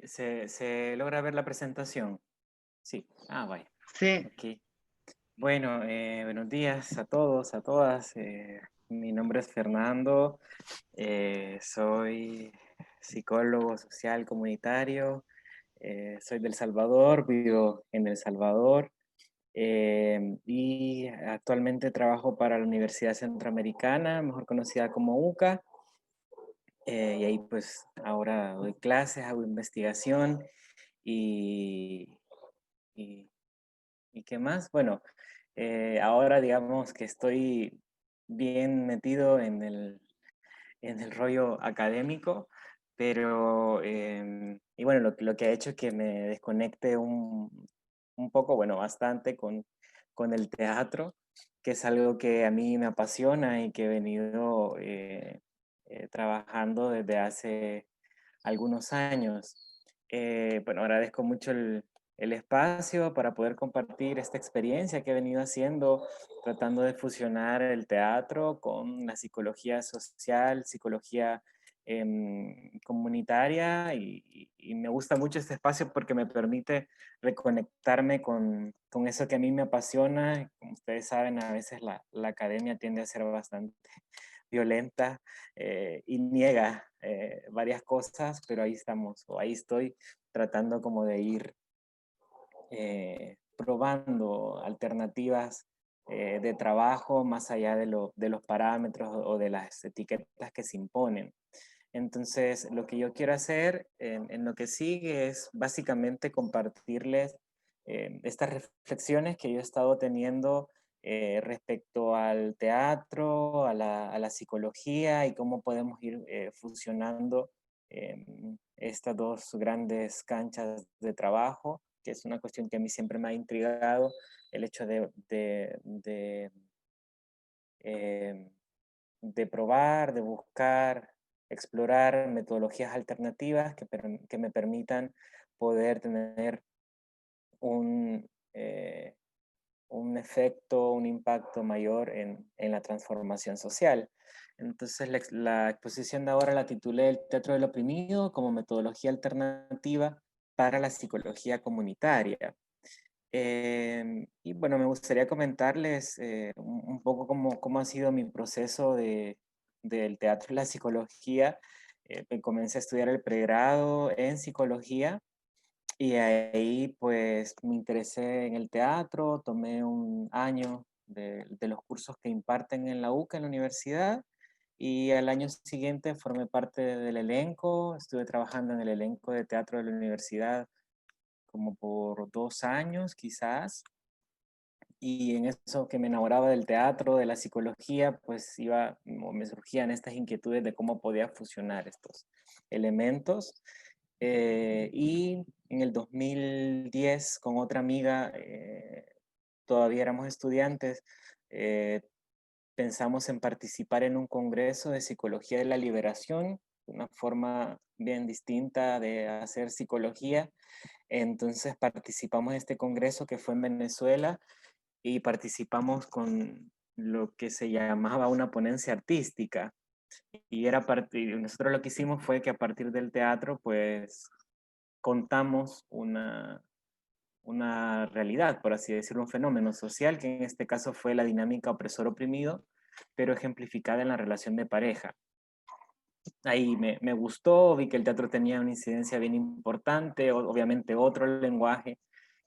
¿Se logra ver la presentación? Sí. Ah, vaya. Sí, Ok. Bueno, buenos días a todos, a todas. Mi nombre es Fernando. Soy psicólogo social comunitario. Soy del Salvador, vivo en El Salvador. Y actualmente trabajo para la Universidad Centroamericana, mejor conocida como UCA. Y ahí pues ahora doy clases, hago investigación y, y, ¿y qué más? Bueno, ahora digamos que estoy bien metido en el rollo académico, pero, y bueno, lo que ha hecho es que me desconecte un poco, bueno, bastante con el teatro, que es algo que a mí me apasiona y que he venido trabajando desde hace algunos años. Bueno, agradezco mucho el espacio para poder compartir esta experiencia que he venido haciendo, tratando de fusionar el teatro con la psicología social, psicología comunitaria y me gusta mucho este espacio porque me permite reconectarme con eso que a mí me apasiona. Como ustedes saben, a veces la academia tiende a ser bastante violenta y niega varias cosas, pero ahí estamos, o ahí estoy tratando como de ir probando alternativas de trabajo más allá de los parámetros o de las etiquetas que se imponen. Entonces, lo que yo quiero hacer en lo que sigue es básicamente compartirles estas reflexiones que yo he estado teniendo respecto al teatro, a la psicología y cómo podemos ir fusionando estas dos grandes canchas de trabajo, que es una cuestión que a mí siempre me ha intrigado, el hecho eh, de probar, de buscar, explorar metodologías alternativas que me permitan poder tener un, eh, un efecto, un impacto mayor en la transformación social. Entonces, la exposición de ahora la titulé El teatro del oprimido como metodología alternativa para la psicología comunitaria. Y bueno, me gustaría comentarles un poco cómo ha sido mi proceso del teatro y la psicología. Comencé a estudiar el pregrado en psicología y ahí pues me interesé en el teatro, tomé un año de los cursos que imparten en la UCA, en la universidad, y al año siguiente formé parte del elenco, estuve trabajando en el elenco de teatro de la universidad como por 2 años quizás, y en eso que me enamoraba del teatro, de la psicología, pues iba, o me surgían estas inquietudes de cómo podía fusionar estos elementos. Y en el 2010, con otra amiga, todavía éramos estudiantes, eh, pensamos en participar en un congreso de psicología de la liberación, una forma bien distinta de hacer psicología. Entonces participamos en este congreso que fue en Venezuela y participamos con lo que se llamaba una ponencia artística. Y era nosotros lo que hicimos fue que a partir del teatro, pues contamos una realidad, por así decirlo, un fenómeno social, que en este caso fue la dinámica opresor-oprimido, pero ejemplificada en la relación de pareja. Ahí me gustó, vi que el teatro tenía una incidencia bien importante, obviamente otro lenguaje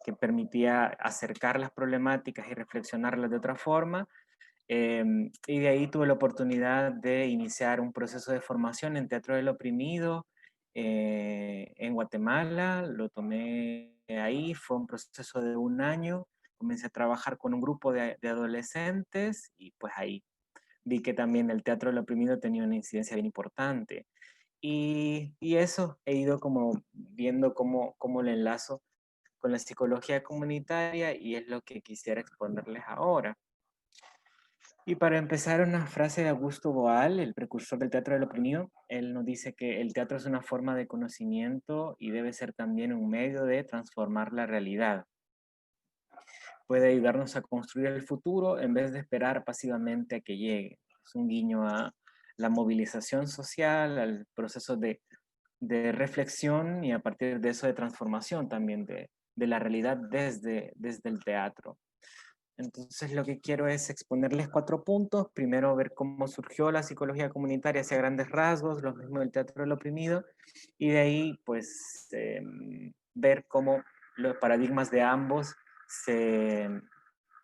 que permitía acercar las problemáticas y reflexionarlas de otra forma. Y de ahí tuve la oportunidad de iniciar un proceso de formación en teatro del oprimido en Guatemala. Lo tomé ahí, fue un proceso de un año. Comencé a trabajar con un grupo de adolescentes y pues ahí vi que también el teatro del oprimido tenía una incidencia bien importante. Y eso, he ido como viendo cómo lo enlazo con la psicología comunitaria y es lo que quisiera exponerles ahora. Y para empezar, una frase de Augusto Boal, el precursor del teatro del oprimido. Él nos dice que el teatro es una forma de conocimiento y debe ser también un medio de transformar la realidad. Puede ayudarnos a construir el futuro en vez de esperar pasivamente a que llegue. Es un guiño a la movilización social, al proceso de reflexión y a partir de eso de transformación también de la realidad desde el teatro. Entonces lo que quiero es exponerles 4 puntos. Primero ver cómo surgió la psicología comunitaria hacia grandes rasgos, lo mismo del teatro del oprimido, y de ahí pues ver cómo los paradigmas de ambos se,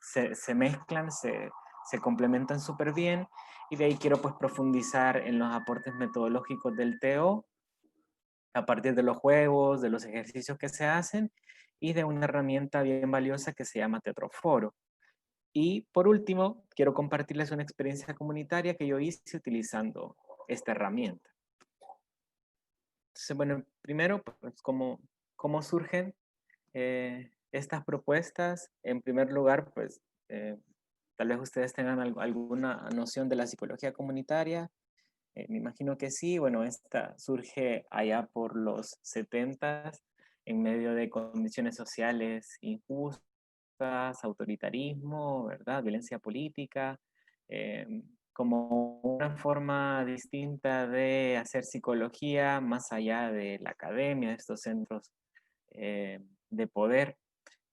se mezclan, se complementan súper bien, y de ahí quiero pues profundizar en los aportes metodológicos del TO a partir de los juegos, de los ejercicios que se hacen y de una herramienta bien valiosa que se llama Teatroforo. Y por último, quiero compartirles una experiencia comunitaria que yo hice utilizando esta herramienta. Entonces, bueno, primero, pues, ¿cómo surgen estas propuestas? En primer lugar, pues, tal vez ustedes tengan alguna noción de la psicología comunitaria. Me imagino que sí. Bueno, esta surge allá por los 70 en medio de condiciones sociales injustas, autoritarismo, ¿verdad? Violencia política, eh, como una forma distinta de hacer psicología más allá de la academia, de estos centros de poder.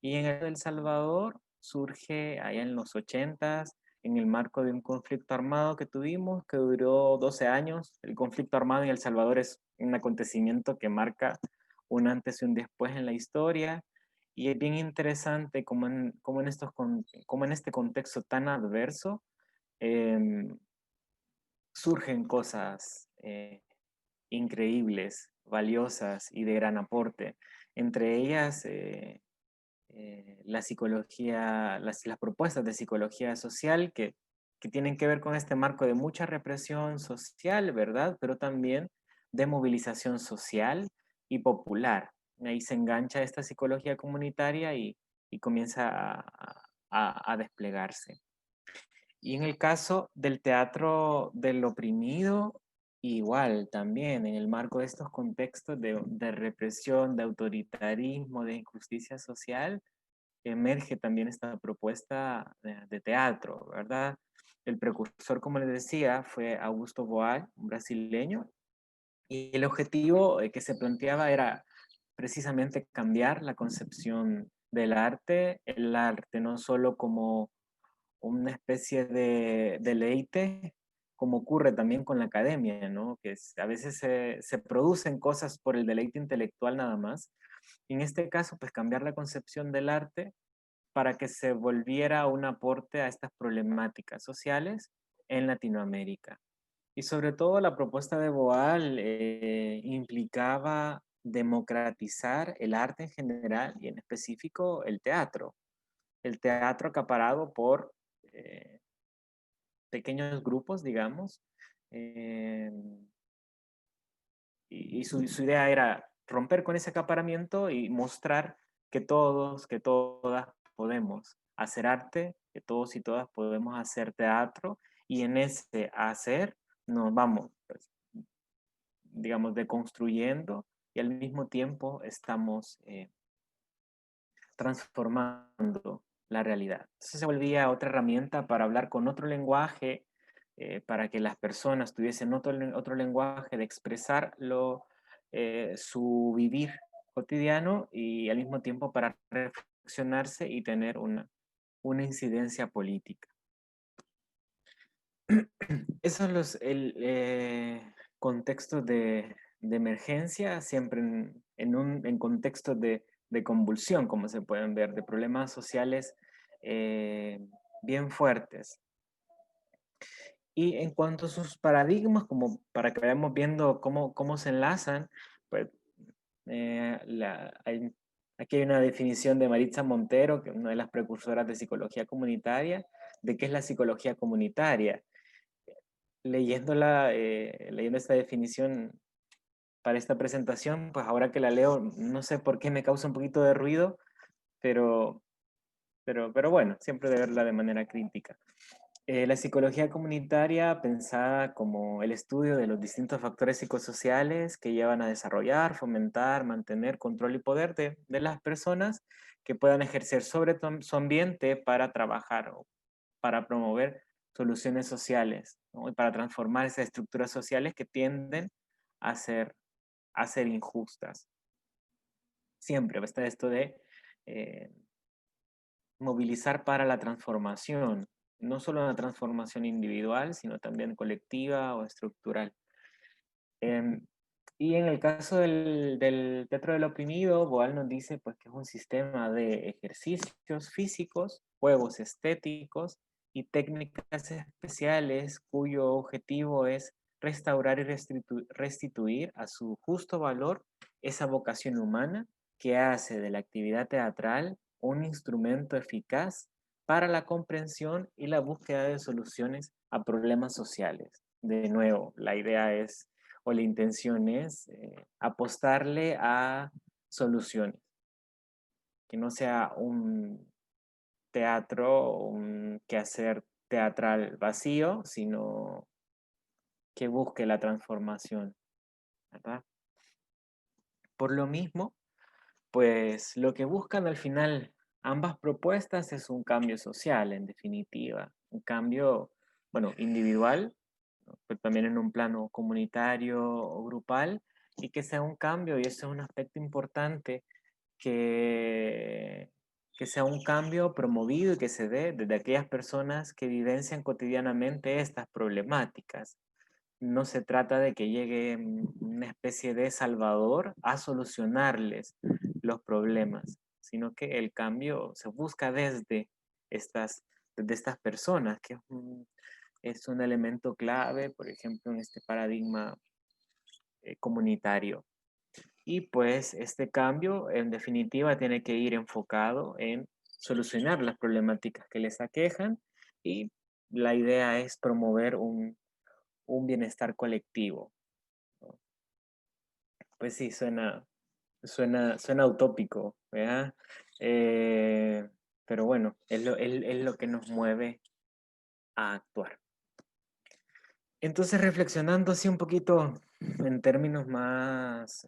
Y en El Salvador surge allá en los 80 en el marco de un conflicto armado que tuvimos, que duró 12 años. El conflicto armado en El Salvador es un acontecimiento que marca un antes y un después en la historia. Y es bien interesante como en este contexto tan adverso eh, surgen cosas increíbles, valiosas y de gran aporte. Entre ellas, la psicología, las propuestas de psicología social que tienen que ver con este marco de mucha represión social, ¿verdad? Pero también de movilización social y popular. Ahí se engancha esta psicología comunitaria y comienza a desplegarse. Y en el caso del teatro del oprimido, igual también en el marco de estos contextos de represión, de autoritarismo, de injusticia social, emerge también esta propuesta de teatro, ¿verdad? El precursor, como les decía, fue Augusto Boal, un brasileño, y el objetivo que se planteaba era precisamente cambiar la concepción del arte, el arte no solo como una especie de deleite, como ocurre también con la academia, ¿no? Que a veces se producen cosas por el deleite intelectual nada más. Y en este caso, pues cambiar la concepción del arte para que se volviera un aporte a estas problemáticas sociales en Latinoamérica. Y sobre todo la propuesta de Boal implicaba democratizar el arte en general y en específico el teatro. El teatro acaparado por eh, pequeños grupos, digamos, eh, y su idea era romper con ese acaparamiento y mostrar que todos, que todas podemos hacer arte, que todos y todas podemos hacer teatro, y en ese hacer nos vamos, pues, digamos, deconstruyendo y al mismo tiempo estamos transformando la realidad. Entonces se volvía otra herramienta para hablar con otro lenguaje, para que las personas tuviesen otro lenguaje de expresar su vivir cotidiano y al mismo tiempo para reflexionarse y tener una incidencia política. Esos son el contexto de emergencia, siempre en contextos de convulsión, como se pueden ver, de problemas sociales eh, bien fuertes. Y en cuanto a sus paradigmas, como para que vayamos viendo cómo se enlazan, pues aquí hay una definición de Maritza Montero, que es una de las precursoras de psicología comunitaria, de qué es la psicología comunitaria. Leyendo esta definición para esta presentación, pues ahora que la leo, no sé por qué me causa un poquito de ruido, pero, pero bueno, siempre de verla de manera crítica. La psicología comunitaria pensada como el estudio de los distintos factores psicosociales que llevan a desarrollar, fomentar, mantener control y poder de las personas que puedan ejercer sobre su ambiente para trabajar o para promover soluciones sociales, ¿no? Y para transformar esas estructuras sociales que tienden a ser a ser injustas. Siempre está esto de eh, movilizar para la transformación, no solo la transformación individual, sino también colectiva o estructural. Em, y en el caso del teatro del oprimido, Boal nos dice pues, que es un sistema de ejercicios físicos, juegos estéticos y técnicas especiales cuyo objetivo es restaurar y restituir a su justo valor esa vocación humana que hace de la actividad teatral un instrumento eficaz para la comprensión y la búsqueda de soluciones a problemas sociales. De nuevo, la idea es o la intención es apostarle a soluciones, que no sea un teatro, un quehacer teatral vacío, sino que busque la transformación, ¿verdad? Por lo mismo, pues lo que buscan al final ambas propuestas es un cambio social, en definitiva, un cambio, bueno, individual, ¿no? Pero también en un plano comunitario o grupal, y que sea un cambio, y eso es un aspecto importante, que, que sea un cambio promovido y que se dé desde aquellas personas que vivencian cotidianamente estas problemáticas. No se trata de que llegue una especie de salvador a solucionarles los problemas, sino que el cambio se busca desde estas personas, que es un elemento clave, por ejemplo, en este paradigma comunitario. Y pues este cambio, en definitiva, tiene que ir enfocado en solucionar las problemáticas que les aquejan y la idea es promover un bienestar colectivo, ¿no? Pues sí, suena utópico, ¿verdad? Eh, pero bueno, es lo que nos mueve a actuar. Entonces, reflexionando así un poquito en términos más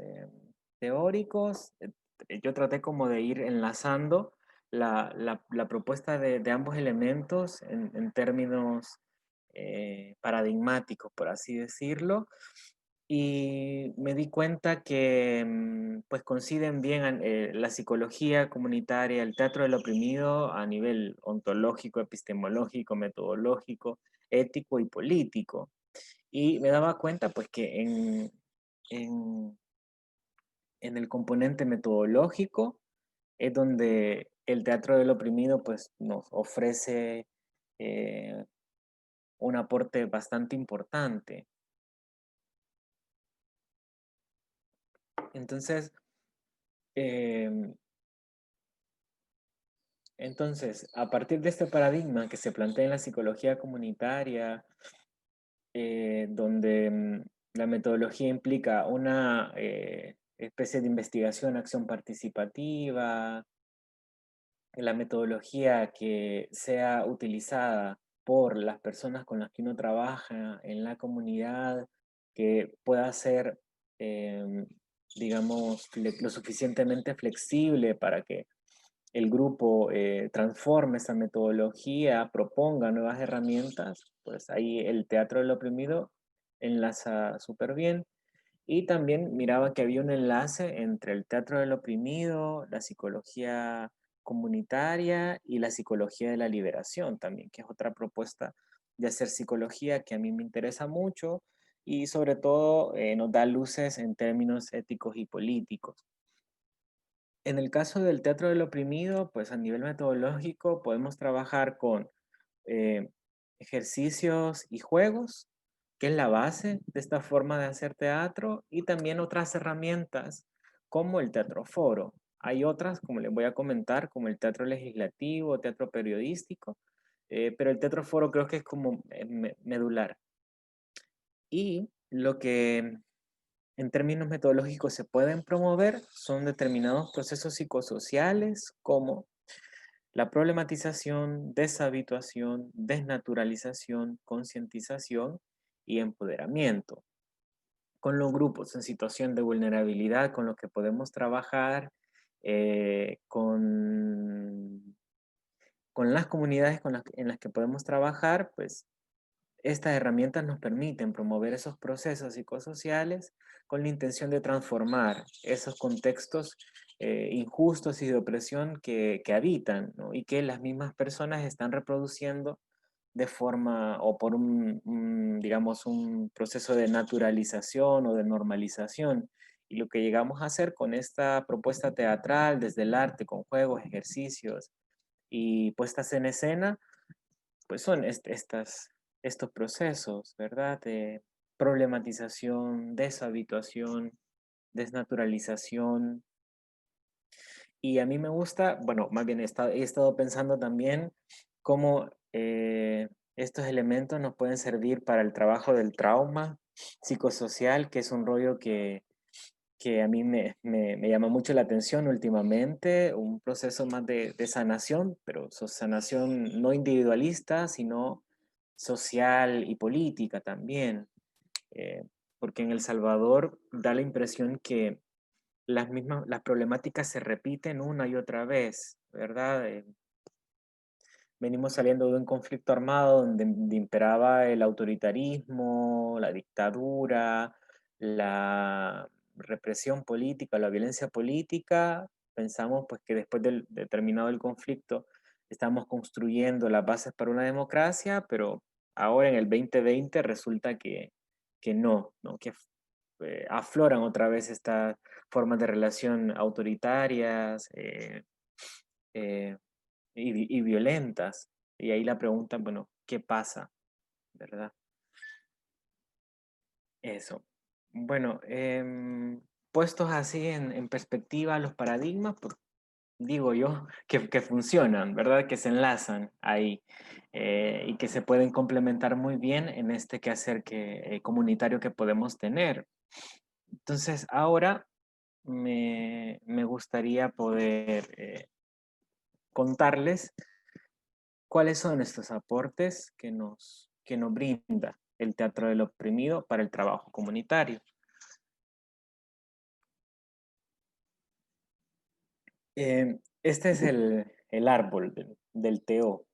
teóricos, yo traté como de ir enlazando la propuesta de ambos elementos en términos paradigmáticos, por así decirlo, y me di cuenta que pues coinciden bien la psicología comunitaria, el teatro del oprimido a nivel ontológico, epistemológico, metodológico, ético y político. Y me daba cuenta pues que en, en el componente metodológico es donde el teatro del oprimido pues nos ofrece eh, un aporte bastante importante. Entonces, eh, a partir de este paradigma que se plantea en la psicología comunitaria, donde la metodología implica una especie de investigación, acción participativa, la metodología que sea utilizada por las personas con las que uno trabaja en la comunidad, que pueda ser, digamos, lo suficientemente flexible para que el grupo transforme esa metodología, proponga nuevas herramientas, pues ahí el teatro del oprimido enlaza súper bien. Y también miraba que había un enlace entre el teatro del oprimido, la psicología comunitaria y la psicología de la liberación también, que es otra propuesta de hacer psicología que a mí me interesa mucho y sobre todo nos da luces en términos éticos y políticos. En el caso del teatro del oprimido, pues a nivel metodológico podemos trabajar con eh, ejercicios y juegos, que es la base de esta forma de hacer teatro, y también otras herramientas como el teatro foro. Hay otras, como les voy a comentar, como el teatro legislativo, teatro periodístico, pero el teatro foro creo que es como medular. Y lo que en términos metodológicos se pueden promover son determinados procesos psicosociales como la problematización, deshabituación, desnaturalización, concientización y empoderamiento. Con los grupos en situación de vulnerabilidad con los que podemos trabajar, con las comunidades en las que podemos trabajar, pues estas herramientas nos permiten promover esos procesos psicosociales con la intención de transformar esos contextos injustos y de opresión que habitan, ¿no? Y que las mismas personas están reproduciendo de forma o por digamos, un proceso de naturalización o de normalización. Y lo que llegamos a hacer con esta propuesta teatral, desde el arte, con juegos, ejercicios y puestas en escena, pues son estos procesos, ¿verdad? De problematización, deshabituación, desnaturalización. Y a mí me gusta, bueno, más bien he estado pensando también cómo estos elementos nos pueden servir para el trabajo del trauma psicosocial, que es un rollo que a mí me llama mucho la atención últimamente, un proceso más de sanación, pero sanación no individualista, sino social y política también, eh, porque en El Salvador da la impresión que las problemáticas se repiten una y otra vez, ¿verdad? Venimos saliendo de un conflicto armado donde imperaba el autoritarismo, la dictadura, la represión política, la violencia política. Pensamos pues que después de terminado el conflicto estamos construyendo las bases para una democracia, pero ahora en el 2020 resulta que no, ¿no? Que afloran otra vez estas formas de relación autoritarias, eh, y violentas. Y ahí la pregunta, bueno, ¿qué pasa? ¿Verdad? Eso. Bueno, puestos así en perspectiva los paradigmas, pues, digo yo, que funcionan, ¿verdad? Que se enlazan ahí y que se pueden complementar muy bien en este quehacer comunitario que podemos tener. Entonces, ahora me gustaría poder contarles cuáles son estos aportes que nos brinda el teatro del oprimido para el trabajo comunitario. Este es el árbol del TO,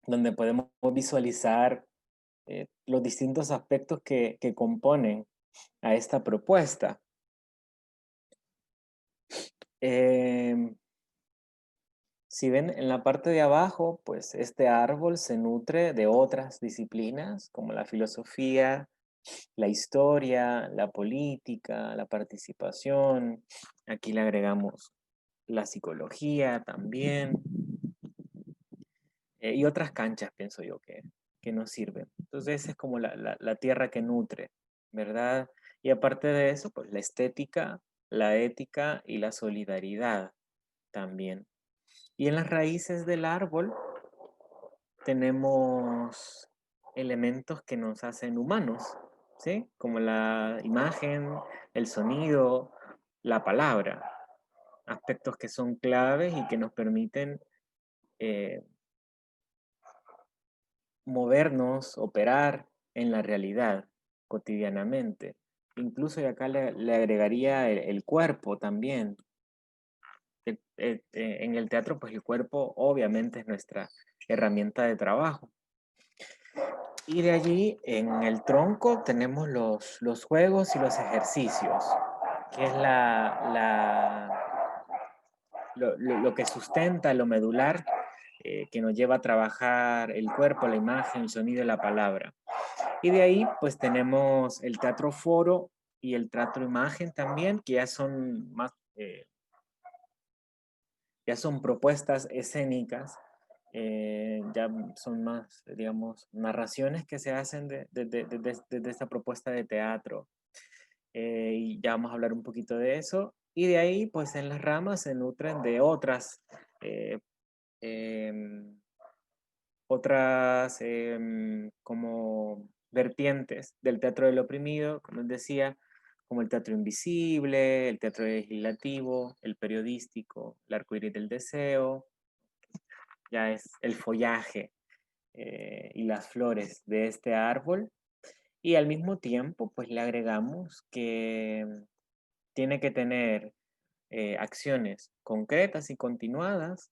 donde podemos visualizar los distintos aspectos que componen a esta propuesta. Eh, Si ven en la parte de abajo, pues este árbol se nutre de otras disciplinas como la filosofía, la historia, la política, la participación. Aquí le agregamos la psicología también y otras canchas, pienso yo, que nos sirven. Entonces, esa es como la tierra que nutre, ¿verdad? Y aparte de eso, pues la estética, la ética y la solidaridad también. Y en las raíces del árbol tenemos elementos que nos hacen humanos, ¿sí? Como la imagen, el sonido, la palabra, aspectos que son claves y que nos permiten eh, movernos, operar en la realidad cotidianamente. Incluso y acá le agregaría el cuerpo también. En el teatro, pues el cuerpo obviamente es nuestra herramienta de trabajo. Y de allí, en el tronco, tenemos los juegos y los ejercicios, que es lo que sustenta, lo medular, que nos lleva a trabajar el cuerpo, la imagen, el sonido y la palabra. Y de ahí, pues tenemos el teatro foro y el teatro imagen también, que ya son más, ya son propuestas escénicas, ya son más, digamos, narraciones que se hacen de esta propuesta de teatro. Y ya vamos a hablar un poquito de eso. Y de ahí, pues en las ramas se nutren de eh, em, como vertientes del teatro del oprimido, como les decía, como el teatro invisible, el teatro legislativo, el periodístico, el arcoíris del deseo, ya es el follaje y las flores de este árbol. Y al mismo tiempo, pues le agregamos que tiene que tener acciones concretas y continuadas,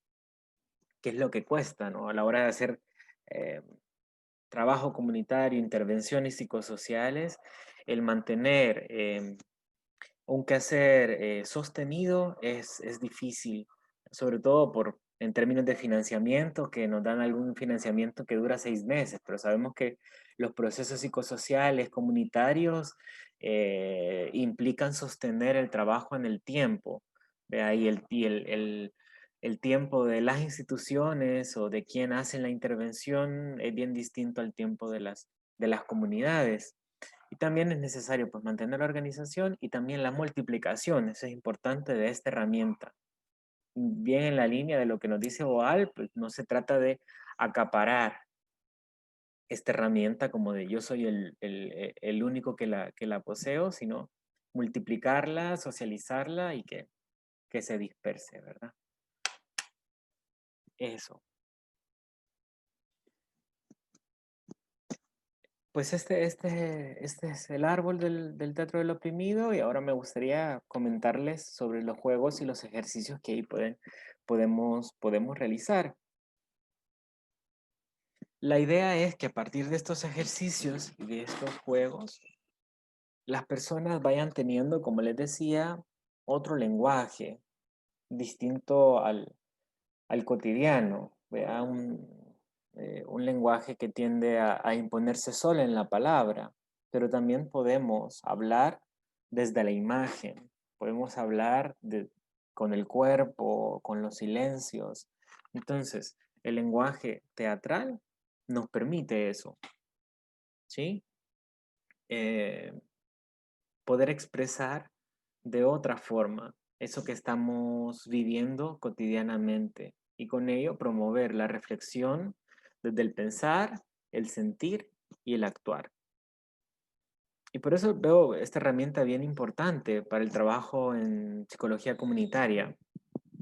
que es lo que cuesta, ¿no? A la hora de hacer eh, trabajo comunitario, intervenciones psicosociales, el mantener un quehacer sostenido es difícil, sobre todo en términos de financiamiento, que nos dan algún financiamiento que dura 6 meses, pero sabemos que los procesos psicosociales comunitarios implican sostener el trabajo en el tiempo. ¿Vea? El tiempo de las instituciones o de quien hace la intervención es bien distinto al tiempo de las comunidades. Y también es necesario pues, mantener la organización y también la multiplicación, eso es importante de esta herramienta. Bien en la línea de lo que nos dice Boal, pues no se trata de acaparar esta herramienta como de yo soy el único que la poseo, sino multiplicarla, socializarla y que se disperse, ¿verdad? Eso. Pues este es el árbol del teatro del oprimido y ahora me gustaría comentarles sobre los juegos y los ejercicios que ahí podemos realizar. La idea es que a partir de estos ejercicios y de estos juegos, las personas vayan teniendo, como les decía, otro lenguaje distinto al cotidiano, ¿vea? Un lenguaje que tiende a imponerse solo en la palabra, pero también podemos hablar desde la imagen, podemos hablar con el cuerpo, con los silencios. Entonces, el lenguaje teatral nos permite eso, ¿sí? Eh, Poder expresar de otra forma eso que estamos viviendo cotidianamente y con ello promover la reflexión desde el pensar, el sentir y el actuar. Y por eso veo esta herramienta bien importante para el trabajo en psicología comunitaria,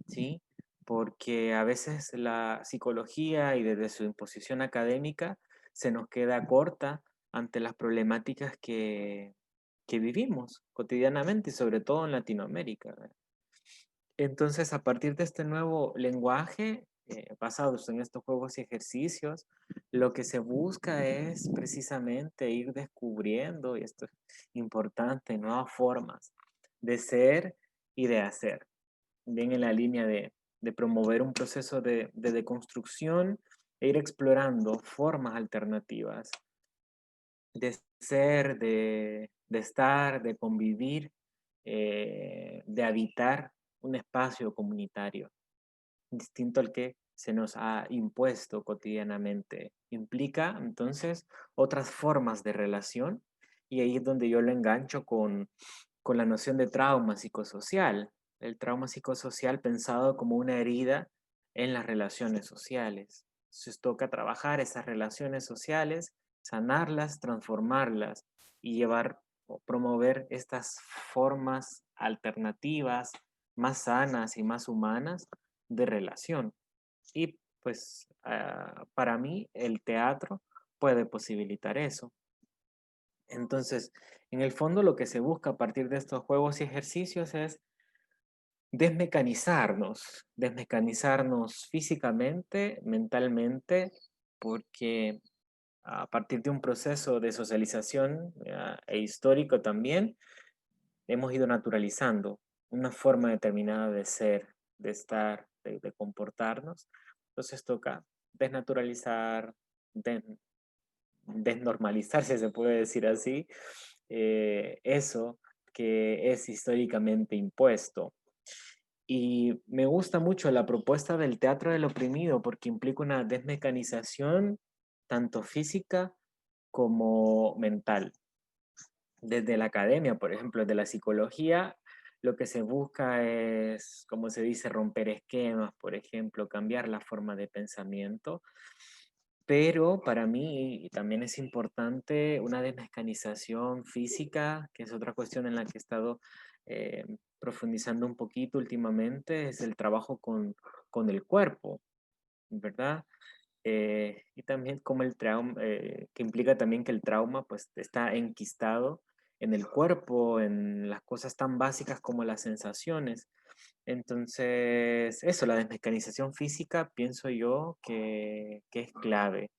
¿sí? Porque a veces la psicología y desde su imposición académica se nos queda corta ante las problemáticas que vivimos cotidianamente y sobre todo en Latinoamérica, ¿verdad? Entonces, a partir de este nuevo lenguaje, basados en estos juegos y ejercicios, lo que se busca es precisamente ir descubriendo, y esto es importante, nuevas formas de ser y de hacer, bien en la línea de promover un proceso de deconstrucción e ir explorando formas alternativas de ser, de estar, de convivir, de habitar un espacio comunitario, distinto al que se nos ha impuesto cotidianamente. Implica entonces otras formas de relación y ahí es donde yo lo engancho con la noción de trauma psicosocial. El trauma psicosocial pensado como una herida en las relaciones sociales. Entonces toca trabajar esas relaciones sociales, sanarlas, transformarlas y llevar o promover estas formas alternativas, más sanas y más humanas de relación. Y pues para mí el teatro puede posibilitar eso. Entonces, en el fondo lo que se busca a partir de estos juegos y ejercicios es desmecanizarnos físicamente, mentalmente, porque a partir de un proceso de socialización e histórico también, hemos ido naturalizando una forma determinada de ser, de estar, de comportarnos. Entonces toca desnaturalizar, desnormalizar, si se puede decir así, eso que es históricamente impuesto. Y me gusta mucho la propuesta del teatro del oprimido porque implica una desmecanización tanto física como mental. Desde la academia, por ejemplo, desde la psicología, lo que se busca es, como se dice, romper esquemas, por ejemplo, cambiar la forma de pensamiento. Pero para mí también es importante una desmecanización física, que es otra cuestión en la que he estado profundizando un poquito últimamente, es el trabajo con el cuerpo, ¿verdad? Y también como el trauma, que implica también que el trauma pues está enquistado en el cuerpo, en las cosas tan básicas como las sensaciones. Entonces, eso, la desmecanización física, pienso yo que es clave.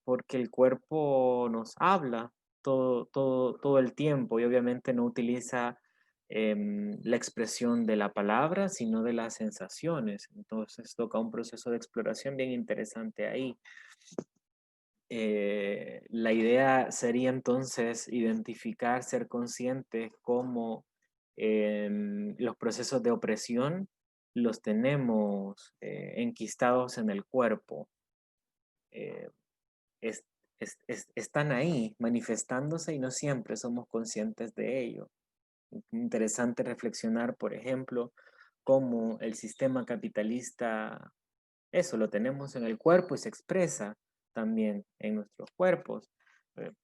porque el cuerpo nos habla todo el tiempo y obviamente no utiliza la expresión de la palabra, sino de las sensaciones. Entonces toca un proceso de exploración bien interesante ahí. La idea sería entonces identificar, ser conscientes cómo los procesos de opresión los tenemos enquistados en el cuerpo. Eh, es- están ahí manifestándose y no siempre somos conscientes de ello. Interesante reflexionar, por ejemplo, cómo el sistema capitalista, eso lo tenemos en el cuerpo y se expresa también en nuestros cuerpos.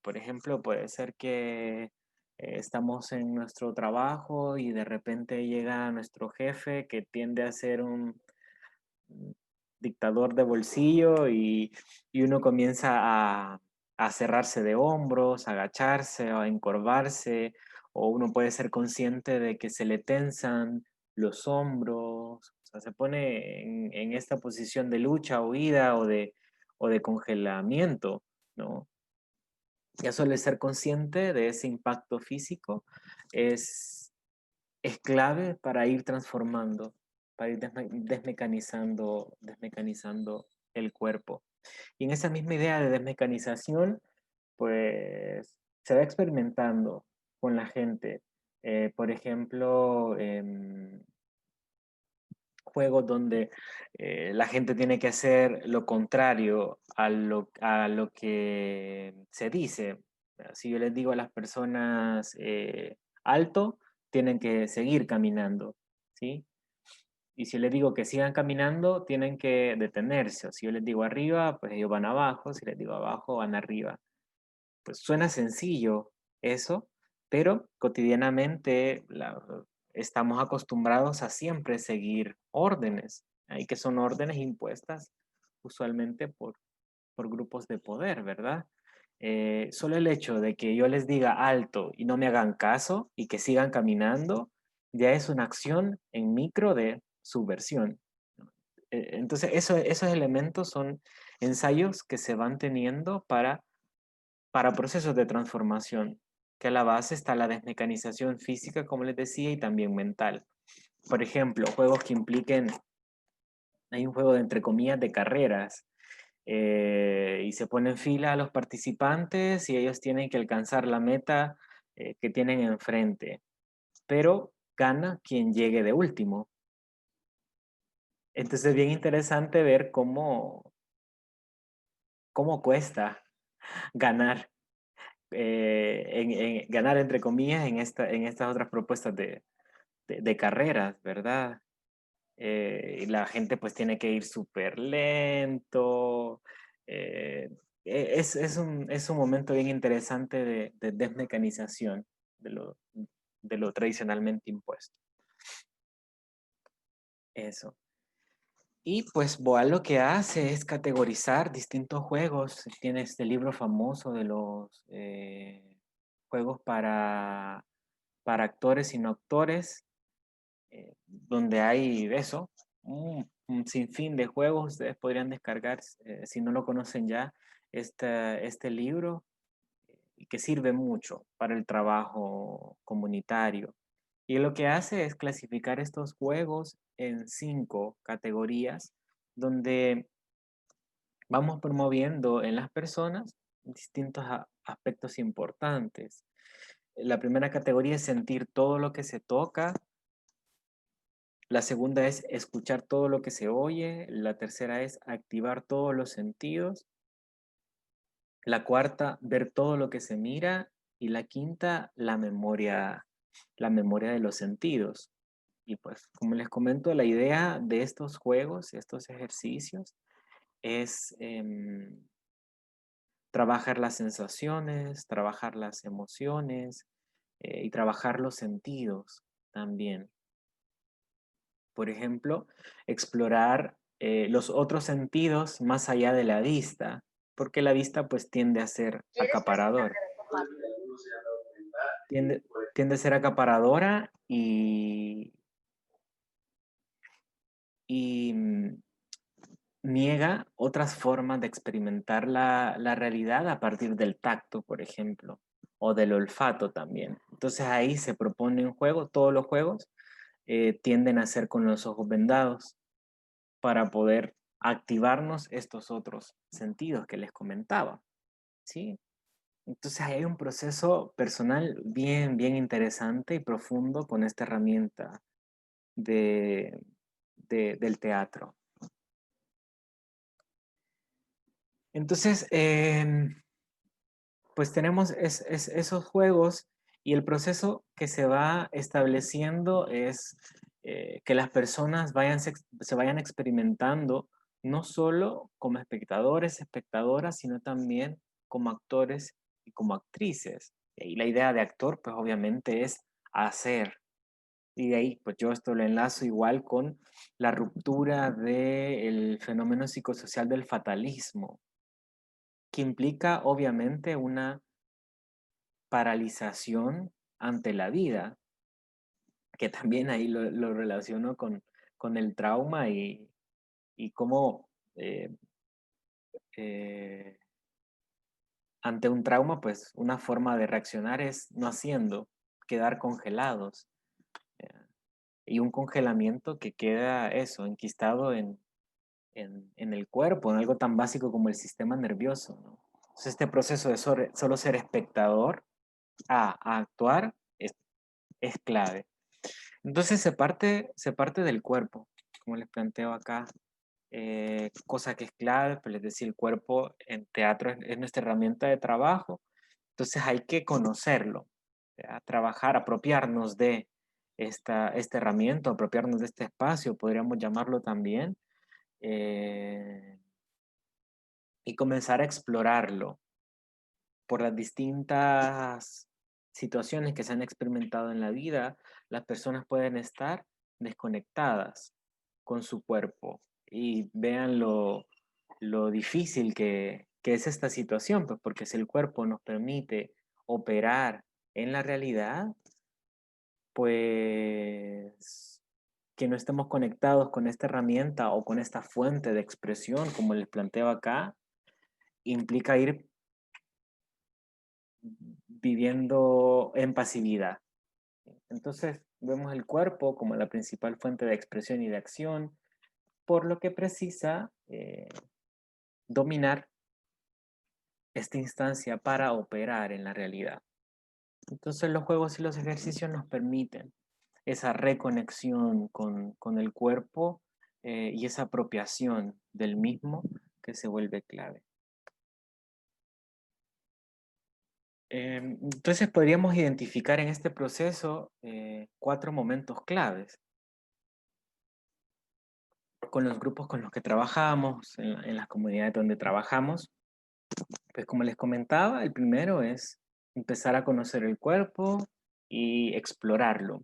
Por ejemplo, puede ser que estamos en nuestro trabajo y de repente llega nuestro jefe que tiende a ser un dictador de bolsillo y uno comienza a cerrarse de hombros, a agacharse o a encorvarse, o uno puede ser consciente de que se le tensan los hombros, o sea, se pone en esta posición de lucha, huida o de congelamiento, ¿no? Ya solo ser consciente de ese impacto físico es, es clave para ir transformando, para ir desmecanizando el cuerpo. Y en esa misma idea de desmecanización, pues se va experimentando con la gente. Por ejemplo, juegos donde la gente tiene que hacer lo contrario a lo que se dice. Si yo les digo a las personas alto, tienen que seguir caminando, ¿sí? Y si les digo que sigan caminando, tienen que detenerse. O si yo les digo arriba, pues ellos van abajo. Si les digo abajo, van arriba. Pues suena sencillo eso, pero cotidianamente estamos acostumbrados a siempre seguir órdenes, y que son órdenes impuestas usualmente por grupos de poder, ¿verdad? Solo el hecho de que yo les diga alto y no me hagan caso y que sigan caminando, ya es una acción en micro de subversión. Entonces, esos elementos son ensayos que se van teniendo para procesos de transformación, que a la base está la desmecanización física, como les decía, y también mental. Por ejemplo, juegos que impliquen, hay un juego de entre comillas de carreras, y se pone en fila a los participantes y ellos tienen que alcanzar la meta que tienen enfrente, pero gana quien llegue de último. Entonces es bien interesante ver cómo cuesta ganar, ganar entre comillas en estas otras propuestas de carreras, ¿verdad? Y la gente pues tiene que ir súper lento. eh, es un momento bien interesante de desmecanización de lo tradicionalmente impuesto. Eso. Y pues Boal lo que hace es categorizar distintos juegos. Tiene este libro famoso de los juegos para actores y no actores, donde hay eso, un sinfín de juegos. Ustedes podrían descargar, si no lo conocen ya, este libro, y que sirve mucho para el trabajo comunitario. Y lo que hace es clasificar estos juegos en 5 categorías, donde vamos promoviendo en las personas distintos aspectos importantes. La primera categoría es sentir todo lo que se toca. La segunda es escuchar todo lo que se oye. La tercera es activar todos los sentidos. La cuarta, ver todo lo que se mira. Y la quinta, la memoria de los sentidos. Y pues, como les comento, la idea de estos juegos, estos ejercicios, es trabajar las sensaciones, trabajar las emociones y trabajar los sentidos también. Por ejemplo, explorar los otros sentidos más allá de la vista, porque la vista pues tiende a ser acaparador, tiende, tiende a ser acaparadora y niega otras formas de experimentar la realidad a partir del tacto, por ejemplo, o del olfato también. Entonces ahí se propone un juego, todos los juegos tienden a ser con los ojos vendados para poder activarnos estos otros sentidos que les comentaba, ¿sí? Entonces ahí hay un proceso personal bien, bien interesante y profundo con esta herramienta de, del teatro. Entonces, pues tenemos esos juegos y el proceso que se va estableciendo es que las personas se vayan experimentando no solo como espectadores, espectadoras, sino también como actores y como actrices. Y la idea de actor, pues obviamente es hacer. Y de ahí, pues yo esto lo enlazo igual con la ruptura del fenómeno psicosocial del fatalismo, que implica obviamente una paralización ante la vida, que también ahí lo relaciono con el trauma y cómo eh, eh, ante un trauma, pues una forma de reaccionar es no haciendo, quedar congelados. eh, y un congelamiento que queda eso, enquistado en el cuerpo, en algo tan básico como el sistema nervioso, ¿no? Entonces este proceso de solo ser espectador a actuar es clave. Entonces se parte del cuerpo, como les planteo acá, cosa que es clave, pues les decía, el cuerpo en teatro es nuestra herramienta de trabajo, entonces hay que conocerlo, ¿ya? Trabajar, apropiarnos de esta herramienta, apropiarnos de este espacio, podríamos llamarlo también, eh, y comenzar a explorarlo por las distintas situaciones que se han experimentado en la vida. Las personas pueden estar desconectadas con su cuerpo y vean lo difícil que es esta situación, pues porque si el cuerpo nos permite operar en la realidad, pues que no estemos conectados con esta herramienta o con esta fuente de expresión, como les planteo acá, implica ir viviendo en pasividad. Entonces, vemos el cuerpo como la principal fuente de expresión y de acción, por lo que precisa dominar esta instancia para operar en la realidad. Entonces, los juegos y los ejercicios nos permiten esa reconexión con el cuerpo y esa apropiación del mismo que se vuelve clave. Entonces podríamos identificar en este proceso 4 momentos claves con los grupos con los que trabajamos, en las comunidades donde trabajamos. Pues como les comentaba, el primero es empezar a conocer el cuerpo y explorarlo,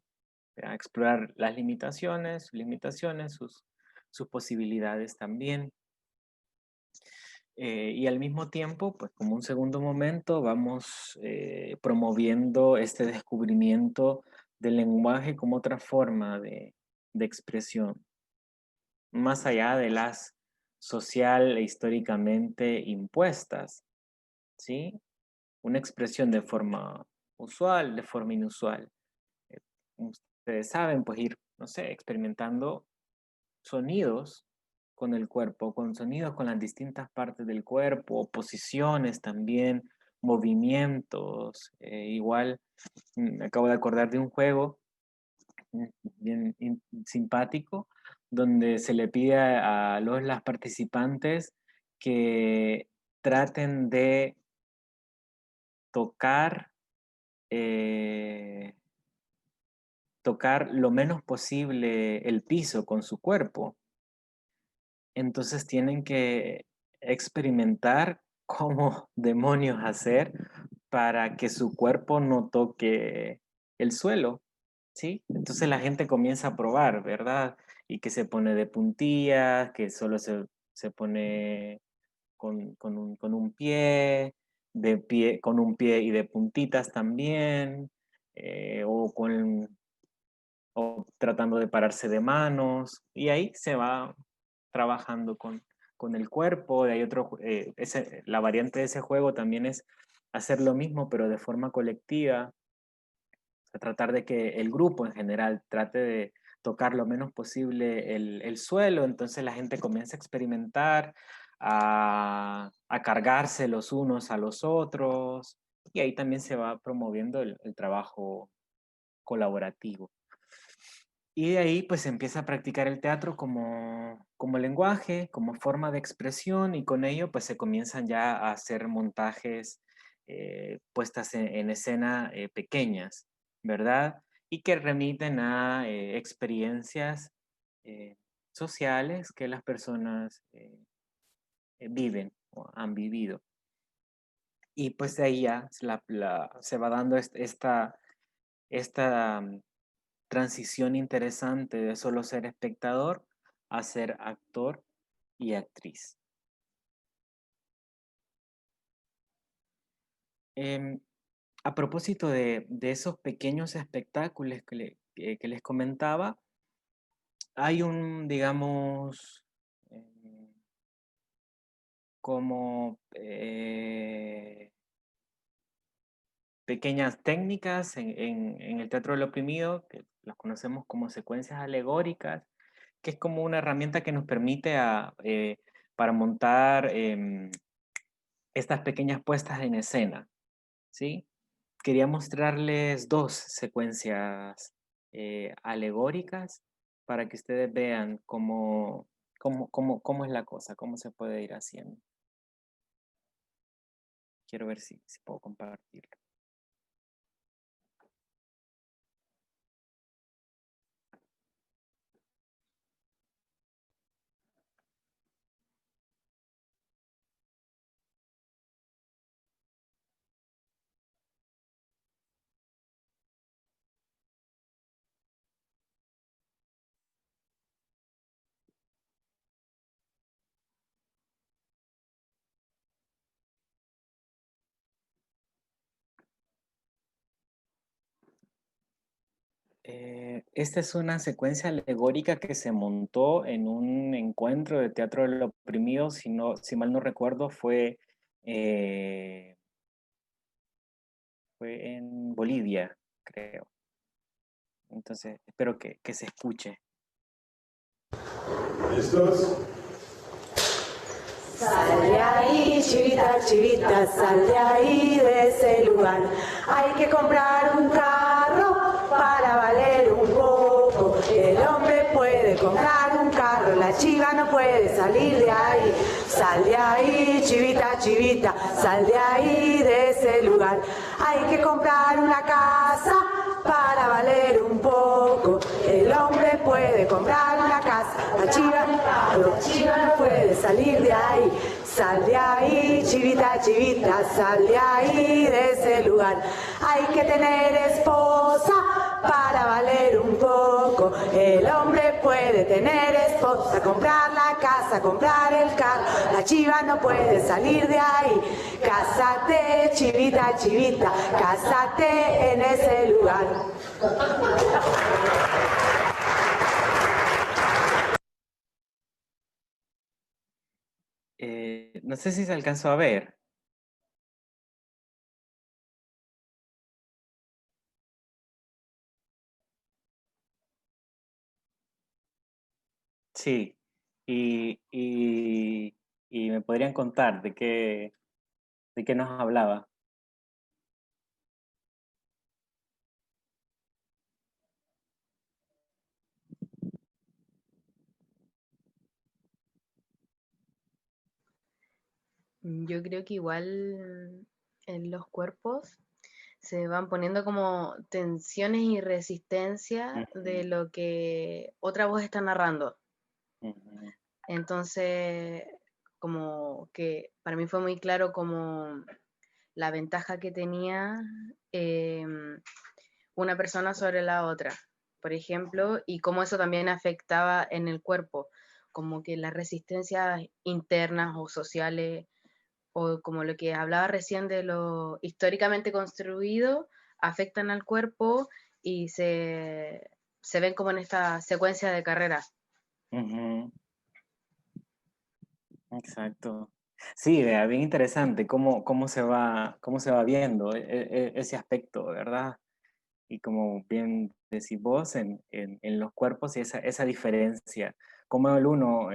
¿ya? Explorar las limitaciones, sus posibilidades también. Y al mismo tiempo, pues como un segundo momento, vamos promoviendo este descubrimiento del lenguaje como otra forma de expresión, más allá de las social e históricamente impuestas, ¿sí? Una expresión de forma usual, de forma inusual. Eh, Ustedes saben, pues ir, no sé, experimentando sonidos con el cuerpo, con sonidos con las distintas partes del cuerpo, posiciones también, movimientos. Igual, me acabo de acordar de un juego bien simpático, donde se le pide a las participantes que traten de tocar, eh, tocar lo menos posible el piso con su cuerpo. Entonces tienen que experimentar cómo demonios hacer para que su cuerpo no toque el suelo, ¿sí? Entonces la gente comienza a probar, ¿verdad? Y que se pone de puntillas, que solo se pone con un pie, con un pie y de puntitas también, o tratando de pararse de manos, y ahí se va trabajando con el cuerpo, de ahí la variante de ese juego también es hacer lo mismo, pero de forma colectiva, a tratar de que el grupo en general trate de tocar lo menos posible el suelo, entonces la gente comienza a experimentar, a cargarse los unos a los otros, y ahí también se va promoviendo el trabajo colaborativo. Y de ahí pues se empieza a practicar el teatro como lenguaje, como forma de expresión, y con ello pues se comienzan ya a hacer montajes, puestas en escena, pequeñas, ¿verdad? Y que remiten a experiencias eh, sociales que las personas viven o han vivido. Y pues de ahí ya se va dando esta transición interesante de solo ser espectador a ser actor y actriz. Em, a propósito de esos pequeños espectáculos que les comentaba, hay digamos, como pequeñas técnicas en el teatro del oprimido, que las conocemos como secuencias alegóricas, que es como una herramienta que nos permite para montar estas pequeñas puestas en escena, ¿sí? Quería mostrarles dos secuencias alegóricas para que ustedes vean cómo es la cosa, cómo se puede ir haciendo. Quiero ver si puedo compartirlo. Esta es una secuencia alegórica que se montó en un encuentro de teatro del oprimido, si mal no recuerdo, eh, fue en Bolivia, creo. Entonces, espero que se escuche. ¿Listos? Sal de ahí, chivita, chivita, sal de ahí de ese lugar. Hay que comprar un carro para valer un poco. El hombre puede comprar un carro, la chiva no puede salir de ahí. Sal de ahí, chivita, chivita, sal de ahí de ese lugar. Hay que comprar una casa para valer un poco. El hombre puede comprar una casa, la chiva no puede salir de ahí. Sal de ahí, chivita, chivita, sal de ahí de ese lugar. Hay que tener esposa para valer un poco. El hombre puede tener esposa, comprar la casa, comprar el carro. La chiva no puede salir de ahí. Cásate, chivita, chivita, cásate en ese lugar. No sé si se alcanzó a ver. Sí, y me podrían contar de qué nos hablaba. Yo creo que igual en los cuerpos se van poniendo como tensiones y resistencia de lo que otra voz está narrando. Ujú. Entonces, como que para mí fue muy claro como la ventaja que tenía una persona sobre la otra, por ejemplo, y cómo eso también afectaba en el cuerpo, como que las resistencias internas o sociales, o como lo que hablaba recién de lo históricamente construido, afectan al cuerpo y se ven como en esta secuencia de carreras. Ujú. Exacto. Sí, vea, bien interesante cómo se va viendo ese aspecto, ¿verdad? Y como bien decís vos, en los cuerpos y esa diferencia, cómo el uno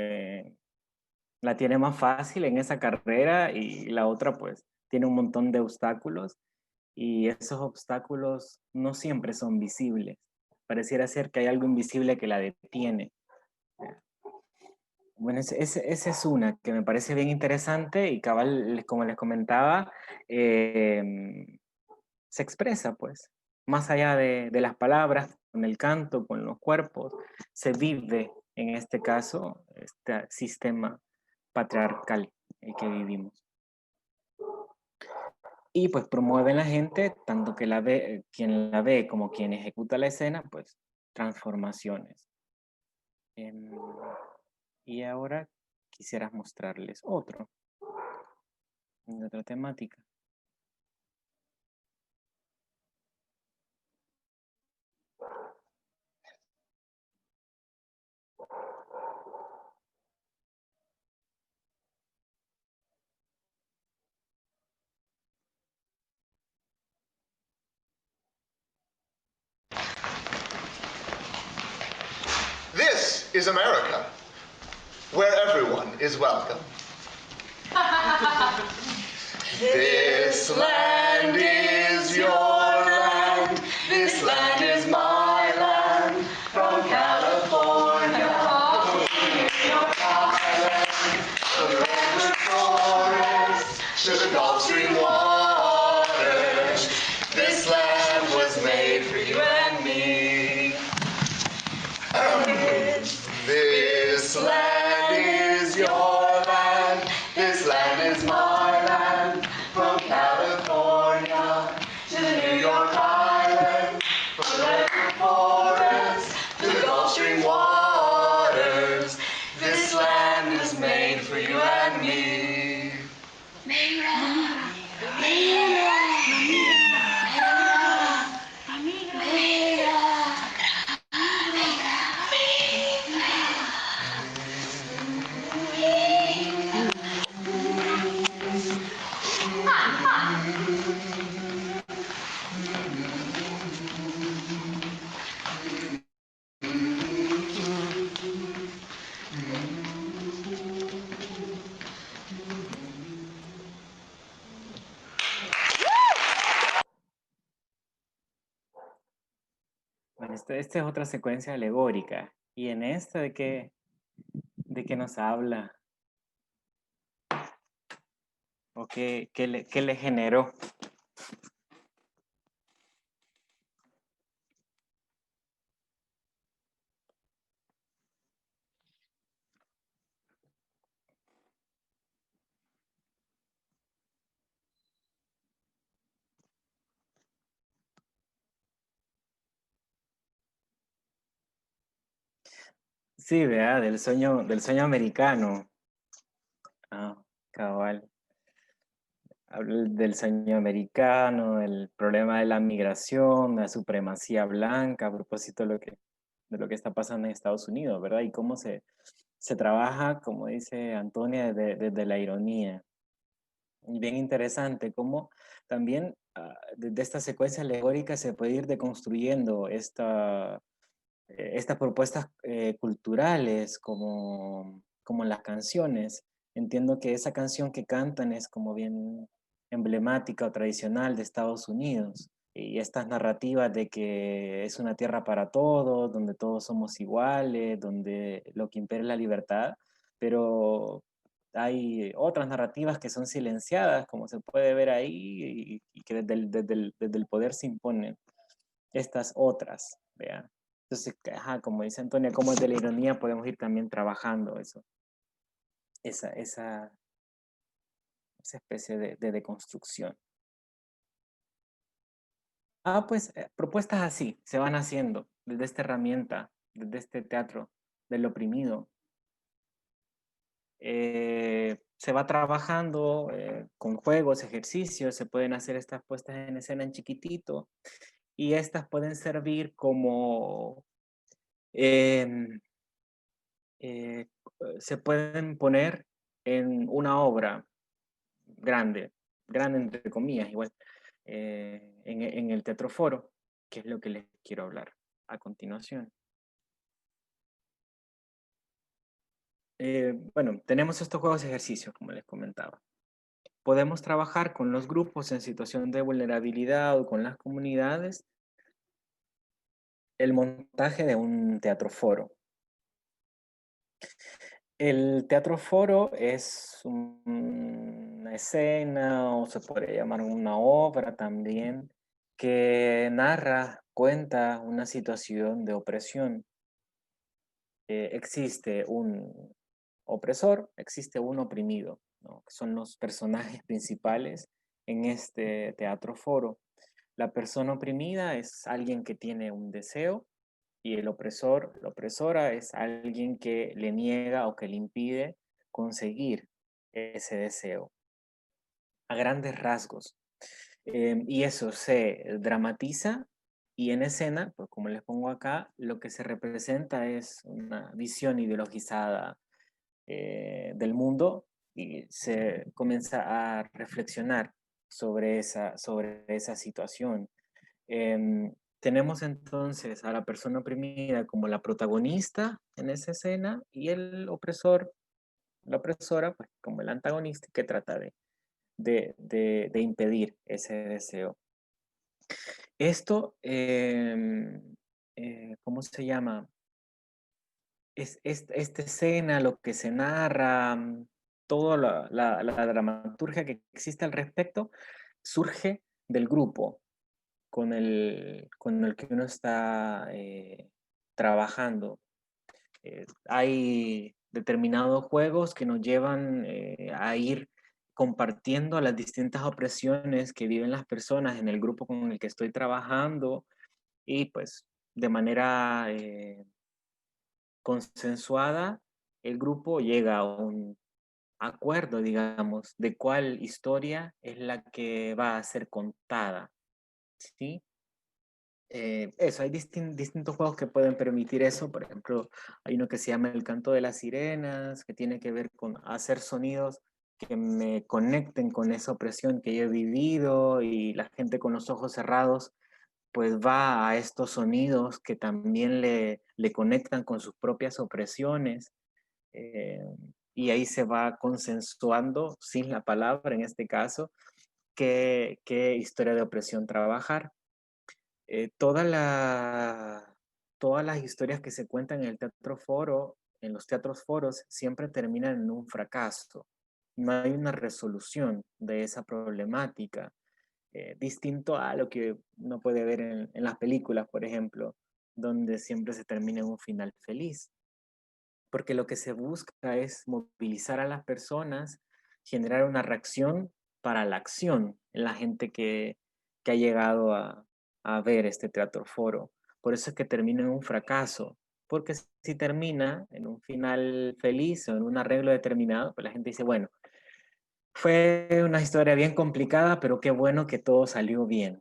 la tiene más fácil en esa carrera y la otra pues tiene un montón de obstáculos y esos obstáculos no siempre son visibles. Pareciera ser que hay algo invisible que la detiene. Bueno, esa es una que me parece bien interesante y cabal, como les comentaba, se expresa pues, más allá de las palabras, con el canto, con los cuerpos, se vive en este caso este sistema patriarcal en el que vivimos. Y pues promueven la gente, tanto que quien la ve como quien ejecuta la escena, pues transformaciones. Em, y ahora quisieras mostrarles otra temática. This is America, where everyone is welcome. This land is your land, this land is my land, from California to New York Island, from the redwood forest to the Gulf Stream waters. This land was made for you and me. This land is your land, this land is my land, from California to the New York Island, from the redwood forest to the Gulf Stream waters. This land is made for you and me. Bueno, esta es otra secuencia alegórica. ¿Y en esta de qué nos habla? ¿O qué le generó? Sí, vea, del sueño americano. Ah, cabal. Habla del sueño americano, el problema de la migración, la supremacía blanca, a propósito de lo que está pasando en Estados Unidos, ¿verdad? Y cómo se trabaja, como dice Antonia, desde la ironía. Y bien interesante, cómo también desde esta secuencia alegórica se puede ir deconstruyendo estas propuestas culturales como las canciones. Entiendo que esa canción que cantan es como bien emblemática o tradicional de Estados Unidos. Y estas narrativas de que es una tierra para todos, donde todos somos iguales, donde lo que impera es la libertad, pero hay otras narrativas que son silenciadas, como se puede ver ahí, y que desde el poder se imponen estas otras, ¿vea? Entonces, ajá, como dice Antonia, como desde la ironía podemos ir también trabajando eso, esa, esa, esa especie de deconstrucción. Pues propuestas así se van haciendo desde esta herramienta, desde este teatro del oprimido. Se va trabajando con juegos, ejercicios, se pueden hacer estas puestas en escena en chiquitito y estas pueden servir como em, se pueden poner en una obra grande entre comillas, igual, en el Teatro Foro, que es lo que les quiero hablar a continuación. Bueno, tenemos estos juegos de ejercicios, como les comentaba. Podemos trabajar con los grupos en situación de vulnerabilidad o con las comunidades el montaje de un teatro foro. El teatro foro es una escena, o se podría llamar una obra también, que narra, cuenta una situación de opresión. Existe un opresor, existe un oprimido, ¿no? Que son los personajes principales en este teatro foro. La persona oprimida es alguien que tiene un deseo y el opresor, la opresora es alguien que le niega o que le impide conseguir ese deseo, a grandes rasgos. Y eso se dramatiza y en escena, pues como les pongo acá, lo que se representa es una visión ideologizada del mundo y se comienza a reflexionar sobre esa situación. Tenemos entonces a la persona oprimida como la protagonista en esa escena y el opresor, la opresora, pues, como el antagonista que trata de impedir ese deseo. Esto, ¿cómo se llama? Esta escena, lo que se narra, toda la dramaturgia que existe al respecto, surge del grupo con el que uno está trabajando. Hay determinados juegos que nos llevan a ir compartiendo las distintas opresiones que viven las personas en el grupo con el que estoy trabajando y pues de manera consensuada el grupo llega a un acuerdo, digamos, de cuál historia es la que va a ser contada, ¿sí? Eso, hay distintos juegos que pueden permitir eso. Por ejemplo, hay uno que se llama El Canto de las Sirenas, que tiene que ver con hacer sonidos que me conecten con esa opresión que yo he vivido y la gente con los ojos cerrados pues va a estos sonidos que también le conectan con sus propias opresiones eh, y ahí se va consensuando sin la palabra en este caso qué historia de opresión trabajar. Eh, toda todas las historias que se cuentan en el teatro foro, en los teatros foros, siempre terminan en un fracaso. No hay una resolución de esa problemática, distinto a lo que uno puede ver en las películas, por ejemplo, donde siempre se termina en un final feliz. Porque lo que se busca es movilizar a las personas, generar una reacción para la acción en la gente que ha llegado a ver este teatro foro. Por eso es que termina en un fracaso, porque si termina en un final feliz o en un arreglo determinado, pues la gente dice, bueno, fue una historia bien complicada, pero qué bueno que todo salió bien.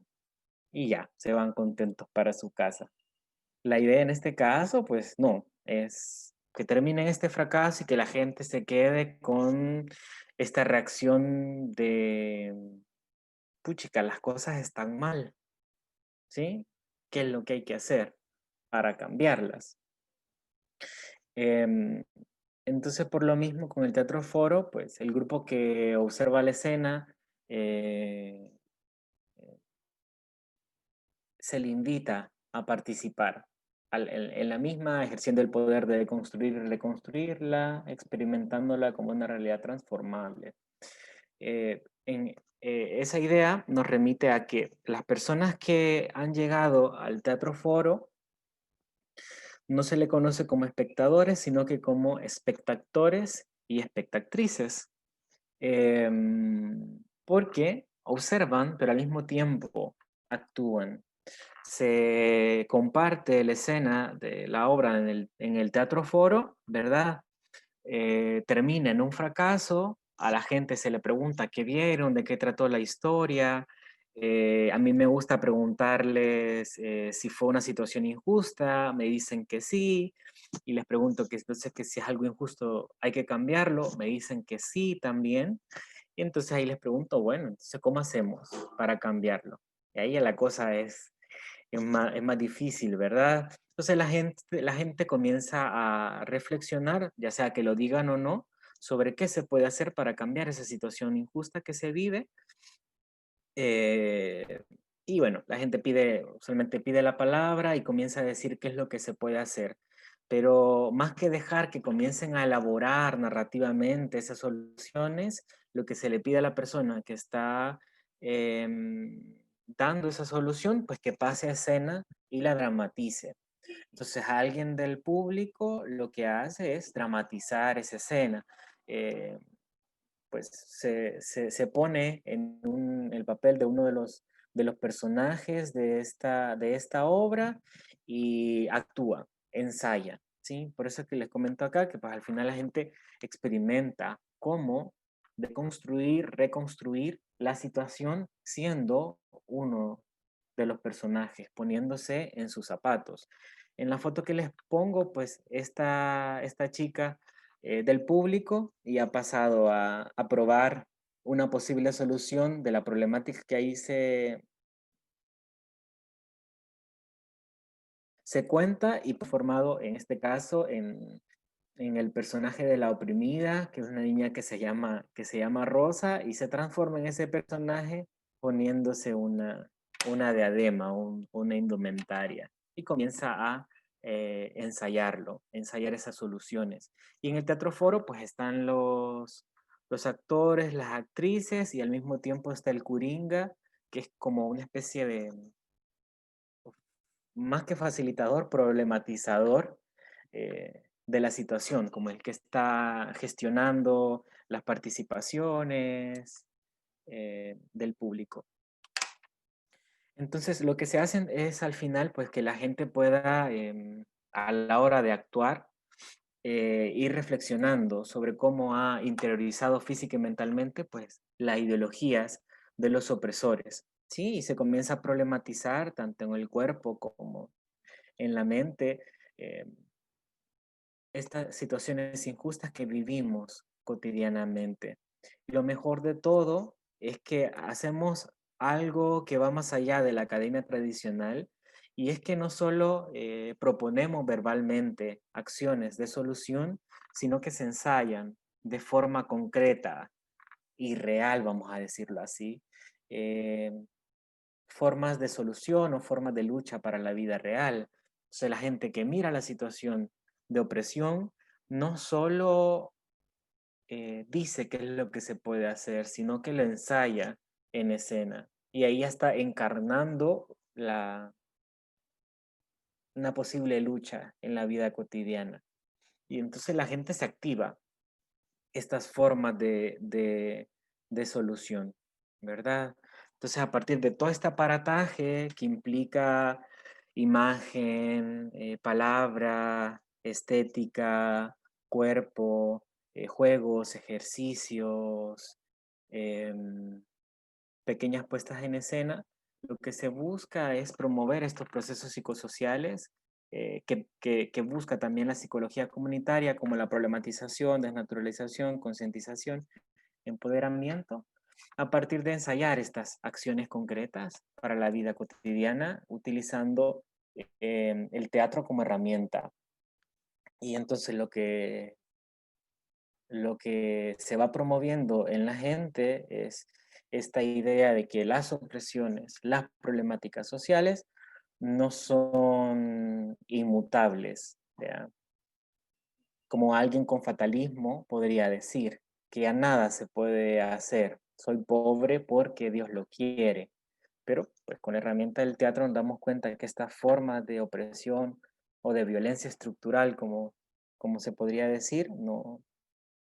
Y ya, se van contentos para su casa. La idea en este caso, pues no, es que termine en este fracaso y que la gente se quede con esta reacción de, puchica, las cosas están mal, ¿sí? ¿Qué es lo que hay que hacer para cambiarlas? Em, entonces, por lo mismo, con el Teatro Foro, pues el grupo que observa la escena eh, se le invita a participar en la misma, ejerciendo el poder de construir y reconstruirla, experimentándola como una realidad transformable. Esa idea nos remite a que las personas que han llegado al Teatro Foro no se le conoce como espectadores, sino que como espectadores y espectatrices, porque observan, pero al mismo tiempo actúan. Se comparte la escena de la obra en el Teatro Foro, ¿verdad? Termina en un fracaso, a la gente se le pregunta qué vieron, de qué trató la historia, A mí me gusta preguntarles si fue una situación injusta, me dicen que sí, y les pregunto que entonces que si es algo injusto hay que cambiarlo, me dicen que sí también, y entonces ahí les pregunto, bueno, entonces ¿cómo hacemos para cambiarlo? Y ahí la cosa es más difícil, ¿verdad? Entonces la gente comienza a reflexionar, ya sea que lo digan o no, sobre qué se puede hacer para cambiar esa situación injusta que se vive. eh, y bueno, la gente usualmente pide la palabra y comienza a decir qué es lo que se puede hacer. Pero más que dejar que comiencen a elaborar narrativamente esas soluciones, lo que se le pide a la persona que está dando esa solución, pues que pase a escena y la dramatice. Entonces, alguien del público lo que hace es dramatizar esa escena. Eh, pues se pone en el papel de uno de los personajes de esta obra y actúa, ensaya, ¿sí? Por eso que les comento acá que pues al final la gente experimenta cómo deconstruir, reconstruir la situación siendo uno de los personajes, poniéndose en sus zapatos. En la foto que les pongo, pues esta chica del público y ha pasado a probar una posible solución de la problemática que ahí se cuenta y formado en este caso en el personaje de la oprimida, que es una niña que se llama Rosa y se transforma en ese personaje poniéndose una diadema, una indumentaria y comienza a ensayar esas soluciones. Y en el Teatro Foro pues están los actores, las actrices y al mismo tiempo está el Curinga, que es como una especie de, más que facilitador, problematizador de la situación, como el que está gestionando las participaciones del público. Entonces, lo que se hace es al final, pues que la gente pueda, a la hora de actuar, ir reflexionando sobre cómo ha interiorizado física y mentalmente, pues, las ideologías de los opresores, ¿sí? Y se comienza a problematizar tanto en el cuerpo como en la mente eh, estas situaciones injustas que vivimos cotidianamente. Y lo mejor de todo es que hacemos algo que va más allá de la academia tradicional y es que no solo proponemos verbalmente acciones de solución, sino que se ensayan de forma concreta y real, vamos a decirlo así, eh, formas de solución o formas de lucha para la vida real. O sea, la gente que mira la situación de opresión no solo dice qué es lo que se puede hacer, sino que lo ensaya en escena. Y ahí ya está encarnando una posible lucha en la vida cotidiana. Y entonces la gente se activa estas formas de solución, ¿verdad? Entonces, a partir de todo este aparataje que implica imagen, palabra, estética, cuerpo, juegos, ejercicios, em, pequeñas puestas en escena, lo que se busca es promover estos procesos psicosociales que busca también la psicología comunitaria, como la problematización, desnaturalización, concientización, empoderamiento, a partir de ensayar estas acciones concretas para la vida cotidiana, utilizando el teatro como herramienta. Y entonces lo que se va promoviendo en la gente es esta idea de que las opresiones, las problemáticas sociales no son inmutables, ¿ya? Como alguien con fatalismo podría decir que ya nada se puede hacer, soy pobre porque Dios lo quiere, pero pues con la herramienta del teatro nos damos cuenta de que esta forma de opresión o de violencia estructural, como se podría decir, no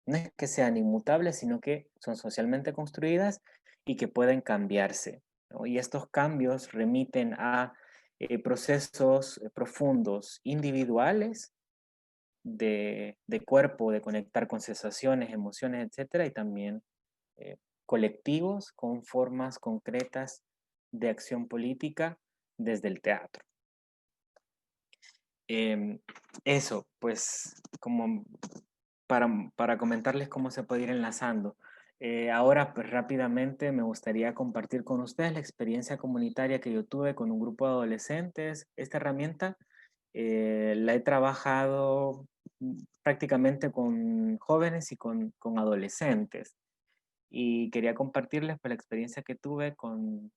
es que sean inmutables, sino que son socialmente construidas y que pueden cambiarse, ¿no? Y estos cambios remiten a procesos profundos, individuales, de cuerpo, de conectar con sensaciones, emociones, etcétera, y también colectivos con formas concretas de acción política desde el teatro. Eso, pues, como para comentarles cómo se puede ir enlazando. Ahora, pues rápidamente me gustaría compartir con ustedes la experiencia comunitaria que yo tuve con un grupo de adolescentes. Esta herramienta la he trabajado prácticamente con jóvenes y con adolescentes. Y quería compartirles pues, la experiencia que tuve con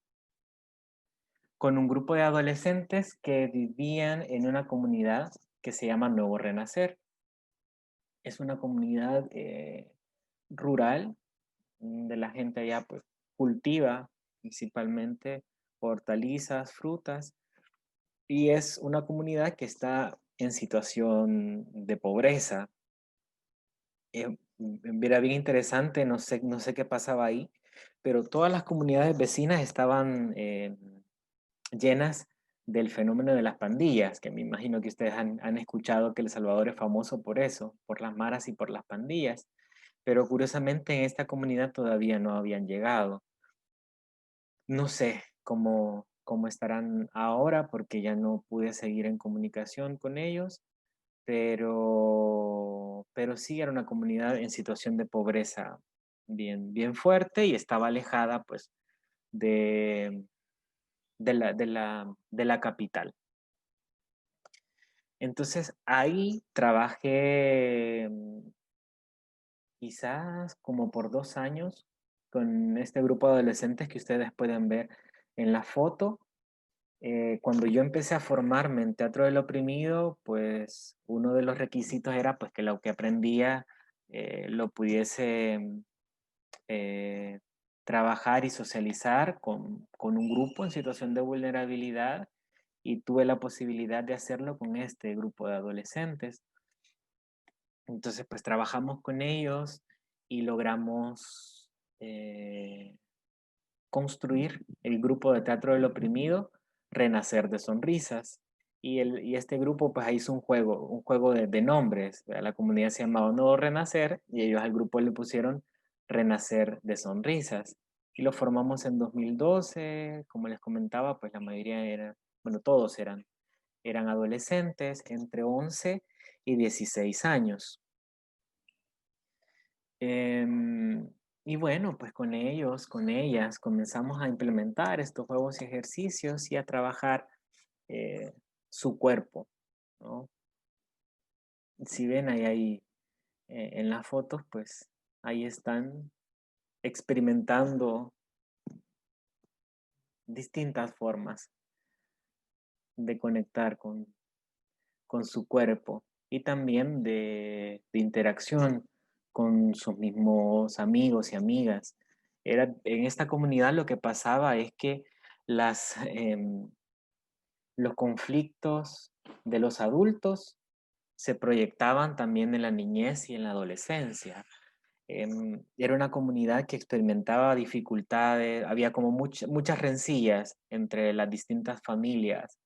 un grupo de adolescentes que vivían en una comunidad que se llama Nuevo Renacer. Es una comunidad rural, de la gente allá pues cultiva principalmente hortalizas, frutas, y es una comunidad que está en situación de pobreza. Era bien interesante, no sé qué pasaba ahí, pero todas las comunidades vecinas estaban llenas del fenómeno de las pandillas, que me imagino que ustedes han escuchado que El Salvador es famoso por eso, por las maras y por las pandillas, pero curiosamente en esta comunidad todavía no habían llegado. No sé cómo estarán ahora porque ya no pude seguir en comunicación con ellos, pero sí era una comunidad en situación de pobreza bien fuerte y estaba alejada pues de, de la capital. Entonces ahí trabajé quizás como por 2 años con este grupo de adolescentes que ustedes pueden ver en la foto. Cuando yo empecé a formarme en teatro del oprimido, pues uno de los requisitos era pues que lo que aprendía lo pudiese eh, trabajar y socializar con un grupo en situación de vulnerabilidad, y tuve la posibilidad de hacerlo con este grupo de adolescentes. Entonces pues trabajamos con ellos y logramos construir el grupo de teatro del oprimido, Renacer de Sonrisas. Y este grupo pues hizo un juego de nombres. La comunidad se llamaba Nuevo Renacer y ellos al grupo le pusieron Renacer de Sonrisas. Y lo formamos en 2012, como les comentaba, pues la mayoría eran, bueno, todos eran adolescentes entre 11 y 16 años. Em, y bueno, pues con ellos, con ellas, comenzamos a implementar estos juegos y ejercicios y a trabajar eh, su cuerpo, ¿no? Si ven ahí en las fotos, pues ahí están experimentando distintas formas de conectar con su cuerpo y también de interacción con sus mismos amigos y amigas. En esta comunidad lo que pasaba es que las, los conflictos de los adultos se proyectaban también en la niñez y en la adolescencia. Era una comunidad que experimentaba dificultades, había como muchas rencillas entre las distintas familias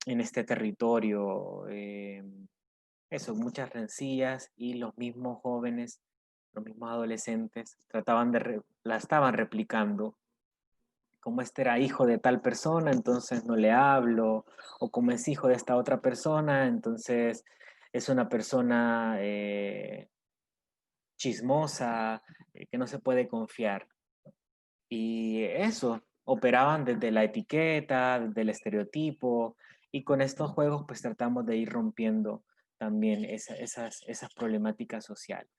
en este territorio. Eso, muchas rencillas, y los mismos jóvenes, los mismos adolescentes la estaban replicando. Como este era hijo de tal persona, entonces no le hablo, o como es hijo de esta otra persona, entonces es una persona chismosa, que no se puede confiar. Y eso, operaban desde la etiqueta, desde el estereotipo, y con estos juegos pues tratamos de ir rompiendo también esas problemáticas sociales.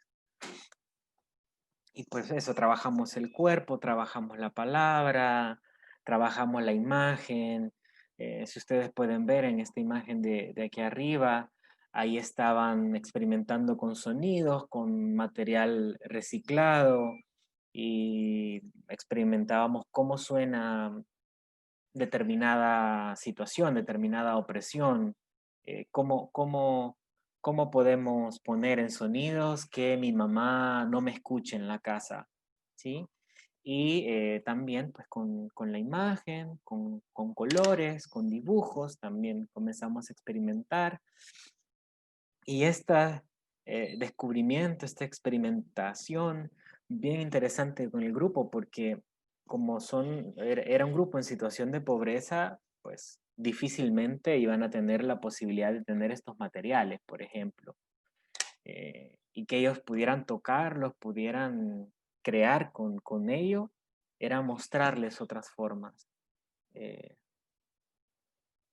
Y pues eso, trabajamos el cuerpo, trabajamos la palabra, trabajamos la imagen. Si ustedes pueden ver en esta imagen de aquí arriba, ahí estaban experimentando con sonidos, con material reciclado, y experimentábamos cómo suena determinada situación, determinada opresión, cómo podemos poner en sonidos que mi mamá no me escuche en la casa, ¿sí? Y también pues con la imagen, con colores, con dibujos, también comenzamos a experimentar. Y este descubrimiento, esta experimentación, bien interesante con el grupo, porque como era un grupo en situación de pobreza, pues difícilmente iban a tener la posibilidad de tener estos materiales, por ejemplo, y que ellos pudieran tocarlos, pudieran crear con ello, era mostrarles otras formas eh,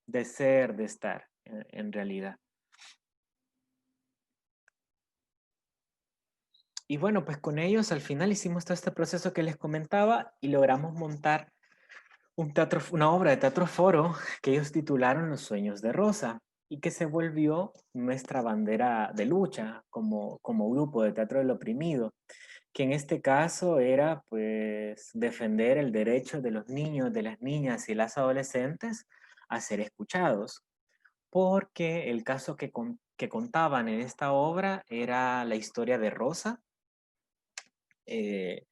de ser, de estar, en realidad. Y bueno, pues con ellos al final hicimos todo este proceso que les comentaba y logramos montar una obra de teatro foro que ellos titularon Los Sueños de Rosa y que se volvió nuestra bandera de lucha como grupo de teatro del oprimido, que en este caso era pues defender el derecho de los niños, de las niñas y las adolescentes a ser escuchados, porque el caso que contaban en esta obra era la historia de Rosa, eh,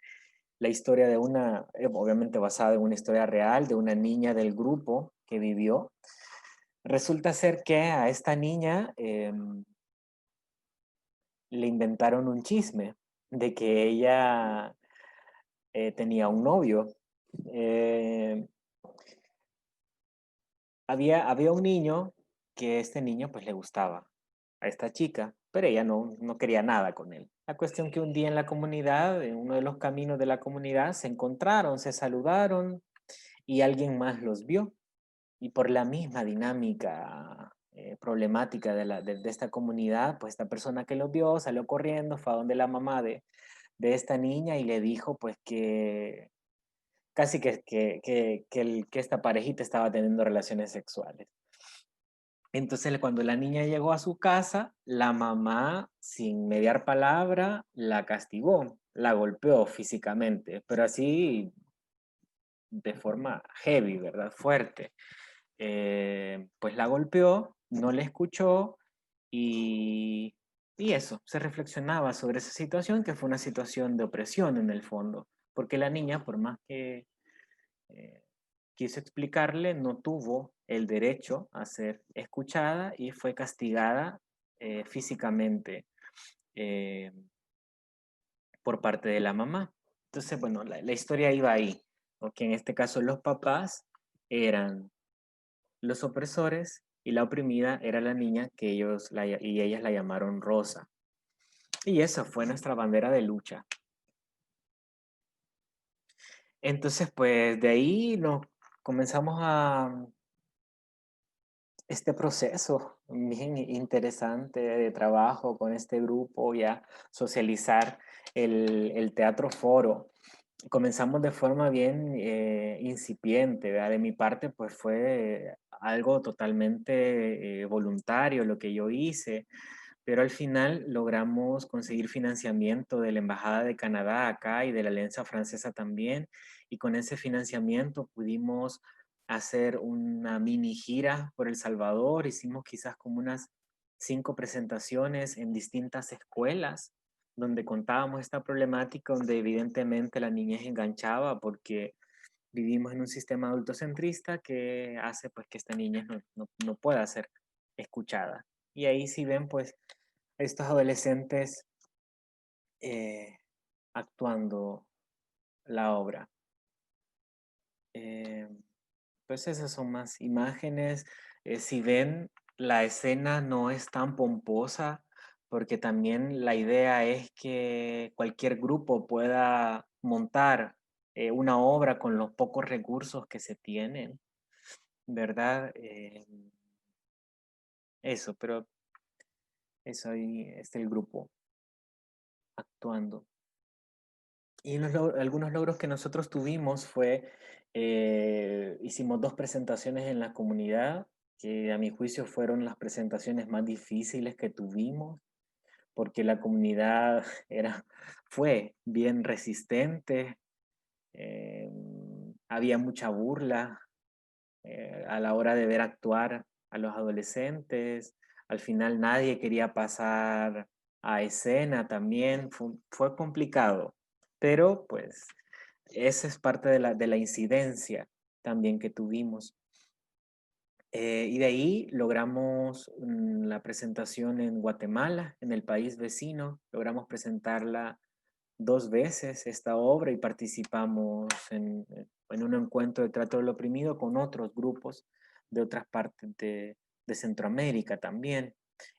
la historia de obviamente basada en una historia real, de una niña del grupo que vivió. Resulta ser que a esta niña le inventaron un chisme de que ella tenía un novio. Eh, había un niño que este niño pues le gustaba a esta chica, pero ella no quería nada con él. La cuestión que un día en la comunidad, en uno de los caminos de la comunidad, se encontraron, se saludaron y alguien más los vio. Y por la misma dinámica problemática de esta comunidad, pues esta persona que los vio salió corriendo, fue a donde la mamá de esta niña y le dijo pues que casi que esta parejita estaba teniendo relaciones sexuales. Entonces, cuando la niña llegó a su casa, la mamá, sin mediar palabra, la castigó, la golpeó físicamente, pero así de forma heavy, ¿verdad? Fuerte. Pues la golpeó, no le escuchó y, y eso, se reflexionaba sobre esa situación, que fue una situación de opresión en el fondo, porque la niña, por más que eh, quiso explicarle, no tuvo el derecho a ser escuchada y fue castigada físicamente eh, por parte de la mamá. Entonces, bueno, la historia iba ahí, porque en este caso los papás eran los opresores y la oprimida era la niña que y ellas la llamaron Rosa. Y esa fue nuestra bandera de lucha. Entonces, pues de ahí nos comenzamos a este proceso bien interesante de trabajo con este grupo, ya socializar el teatro foro. Comenzamos de forma bien incipiente, ¿verdad? De mi parte, pues fue algo totalmente voluntario lo que yo hice, pero al final logramos conseguir financiamiento de la Embajada de Canadá acá y de la Alianza Francesa también, y con ese financiamiento pudimos hacer una mini gira por El Salvador, hicimos quizás como unas 5 presentaciones en distintas escuelas donde contábamos esta problemática, donde evidentemente la niñez enganchaba porque vivimos en un sistema adultocentrista que hace pues que esta niñez no pueda ser escuchada. Y ahí sí ven pues estos adolescentes eh, actuando la obra. Eh, pues esas son más imágenes. Si ven, la escena no es tan pomposa porque también la idea es que cualquier grupo pueda montar una obra con los pocos recursos que se tienen, ¿verdad? Eso, pero eso ahí está el grupo actuando. Y algunos logros que nosotros tuvimos fue, hicimos 2 presentaciones en la comunidad, que a mi juicio fueron las presentaciones más difíciles que tuvimos, porque la comunidad fue bien resistente, eh, había mucha burla a la hora de ver actuar a los adolescentes, al final nadie quería pasar a escena también, fue complicado, pero pues esa es parte de la incidencia también que tuvimos. Y de ahí logramos la presentación en Guatemala, en el país vecino, logramos presentarla 2 veces esta obra y participamos en un encuentro de trato del oprimido con otros grupos de otras partes de Centroamérica también.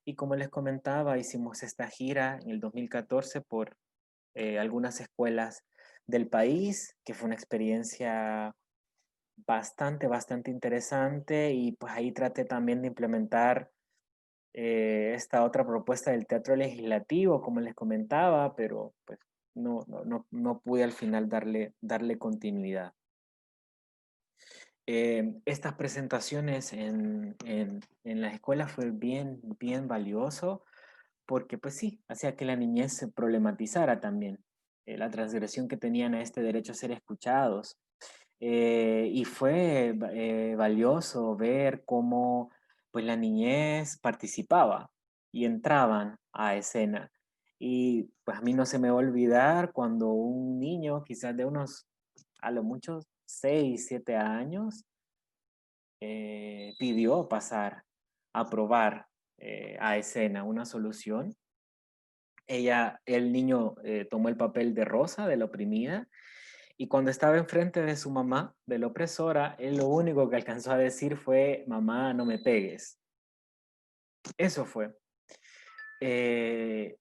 Y como les comentaba, hicimos esta gira en el 2014 por algunas escuelas del país, que fue una experiencia bastante interesante y pues ahí traté también de implementar esta otra propuesta del teatro legislativo, como les comentaba, pero pues no pude al final darle continuidad. Estas presentaciones en las escuelas fue bien valioso porque pues sí, hacía que la niñez se problematizara también, la transgresión que tenían a este derecho a ser escuchados. Y fue valioso ver cómo pues la niñez participaba y entraban a escena. Y pues a mí no se me va a olvidar cuando un niño, quizás de unos, a lo mucho, 6 7 años, pidió pasar a probar a escena una solución. El niño tomó el papel de Rosa, de la oprimida, y cuando estaba enfrente de su mamá, de la opresora, él lo único que alcanzó a decir fue, mamá, no me pegues. Eso fue. Eh,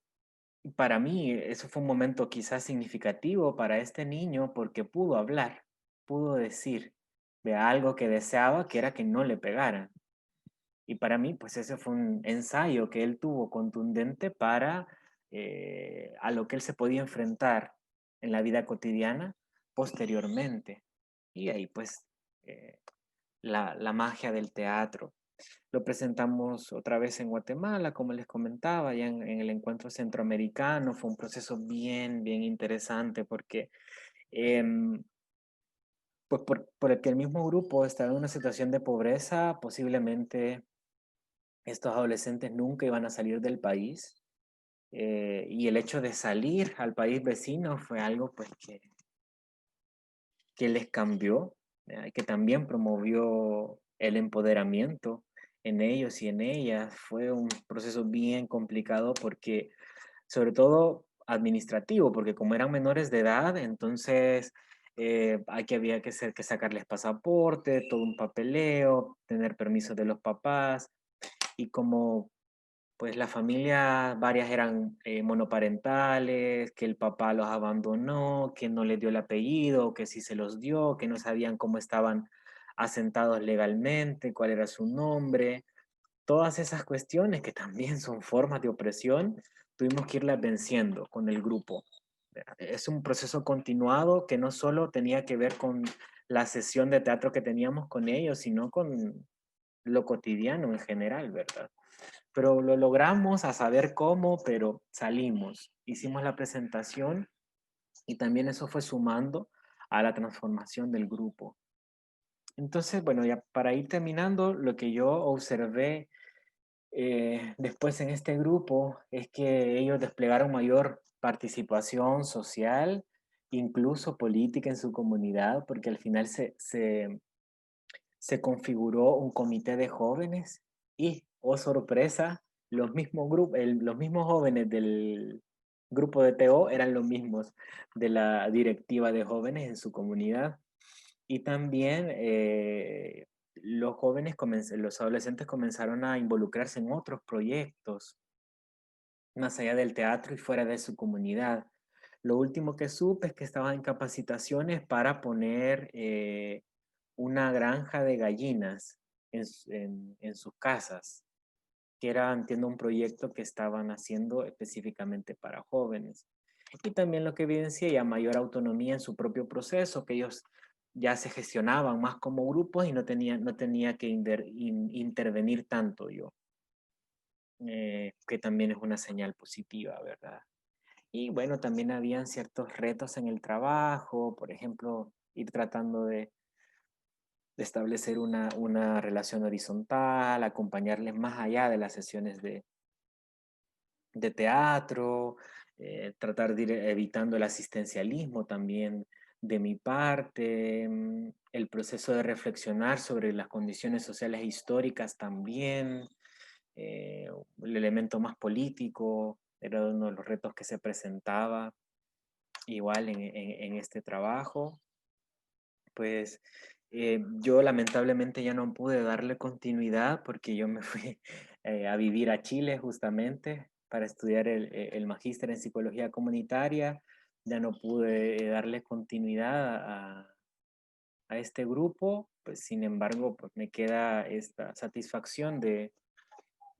para mí, eso fue un momento quizás significativo para este niño porque pudo hablar, pudo decir de algo que deseaba, que era que no le pegaran. Y para mí, pues ese fue un ensayo que él tuvo contundente para a lo que él se podía enfrentar en la vida cotidiana posteriormente. Y ahí pues eh, la magia del teatro. Lo presentamos otra vez en Guatemala, como les comentaba, ya en el encuentro centroamericano. Fue un proceso bien interesante porque em, pues por el que el mismo grupo estaba en una situación de pobreza, posiblemente estos adolescentes nunca iban a salir del país. Y el hecho de salir al país vecino fue algo pues que les cambió, que también promovió el empoderamiento en ellos y en ellas. Fue un proceso bien complicado porque, sobre todo administrativo, porque como eran menores de edad, entonces había que sacarles pasaporte, todo un papeleo, tener permiso de los papás, y como pues la familia, varias eran monoparentales, que el papá los abandonó, que no les dio el apellido, que sí se los dio, que no sabían cómo estaban asentados legalmente, cuál era su nombre. Todas esas cuestiones que también son formas de opresión, tuvimos que irlas venciendo con el grupo. Es un proceso continuado que no solo tenía que ver con la sesión de teatro que teníamos con ellos, sino con lo cotidiano en general, ¿verdad? Pero lo logramos a saber cómo, pero salimos, hicimos la presentación y también eso fue sumando a la transformación del grupo. Entonces, bueno, ya para ir terminando, lo que yo observé después en este grupo es que ellos desplegaron mayor participación social, incluso política en su comunidad, porque al final se configuró un comité de jóvenes y, oh sorpresa, los mismos jóvenes del grupo de TO eran los mismos de la directiva de jóvenes en su comunidad. Y también los adolescentes comenzaron a involucrarse en otros proyectos, más allá del teatro y fuera de su comunidad. Lo último que supe es que estaban en capacitaciones para poner una granja de gallinas en sus casas, que era, entiendo, un proyecto que estaban haciendo específicamente para jóvenes. Y también lo que evidencia ya mayor autonomía en su propio proceso, que ellos ya se gestionaban más como grupos y no tenía que intervenir tanto yo, que también es una señal positiva, ¿verdad? Y bueno, también habían ciertos retos en el trabajo, por ejemplo, ir tratando de establecer una relación horizontal, acompañarles más allá de las sesiones de teatro, tratar de ir evitando el asistencialismo también de mi parte, el proceso de reflexionar sobre las condiciones sociales e históricas también, el elemento más político era uno de los retos que se presentaba. igual en este trabajo. Pues yo lamentablemente ya no pude darle continuidad porque yo me fui a vivir a Chile justamente para estudiar el magíster en psicología comunitaria. Ya no pude darle continuidad a este grupo, pues sin embargo, pues me queda esta satisfacción de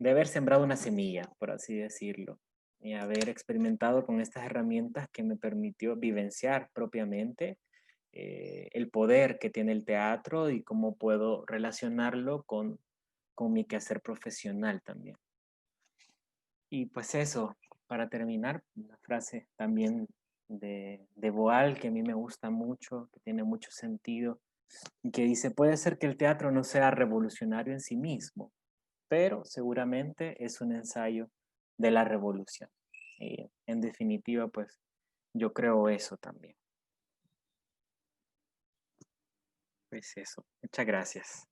haber sembrado una semilla, por así decirlo, y haber experimentado con estas herramientas que me permitió vivenciar propiamente el poder que tiene el teatro y cómo puedo relacionarlo con mi quehacer profesional también. Y pues eso, para terminar, una frase también de Boal que a mí me gusta mucho, que tiene mucho sentido, y que dice, puede ser que el teatro no sea revolucionario en sí mismo, pero seguramente es un ensayo de la revolución. Y en definitiva, pues yo creo eso también. Pues eso, muchas gracias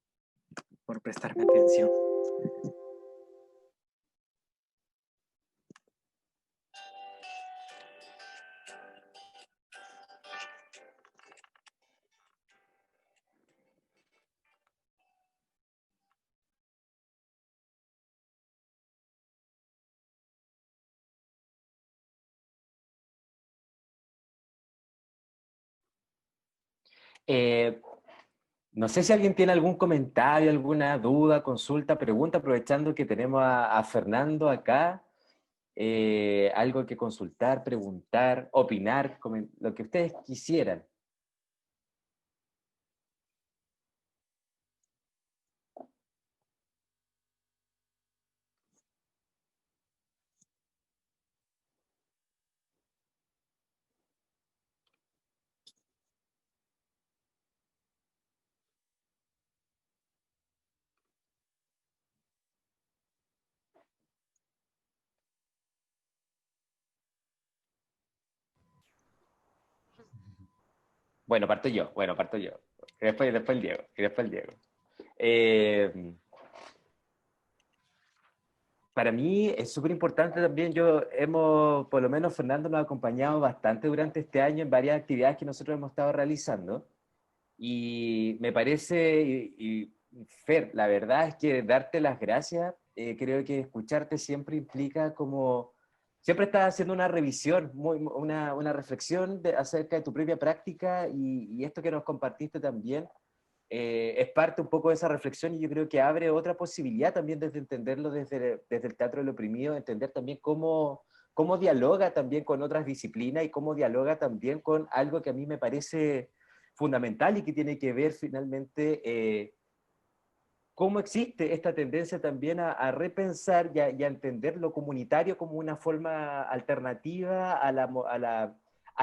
por prestarme atención. Eh, no sé si alguien tiene algún comentario, alguna duda, consulta, pregunta, aprovechando que tenemos a Fernando acá. Algo que consultar, preguntar, opinar, lo que ustedes quisieran. Bueno, parto yo. Y después el Diego. Eh, para mí es súper importante también, por lo menos Fernando nos ha acompañado bastante durante este año en varias actividades que nosotros hemos estado realizando. Y me parece, Fer, la verdad es que darte las gracias, creo que escucharte siempre implica como, siempre estás haciendo una revisión, una reflexión acerca de tu propia práctica y esto que nos compartiste también es parte un poco de esa reflexión y yo creo que abre otra posibilidad también desde entenderlo desde el teatro del oprimido, entender también cómo dialoga también con otras disciplinas y cómo dialoga también con algo que a mí me parece fundamental y que tiene que ver finalmente cómo existe esta tendencia también a repensar y a entender lo comunitario como una forma alternativa a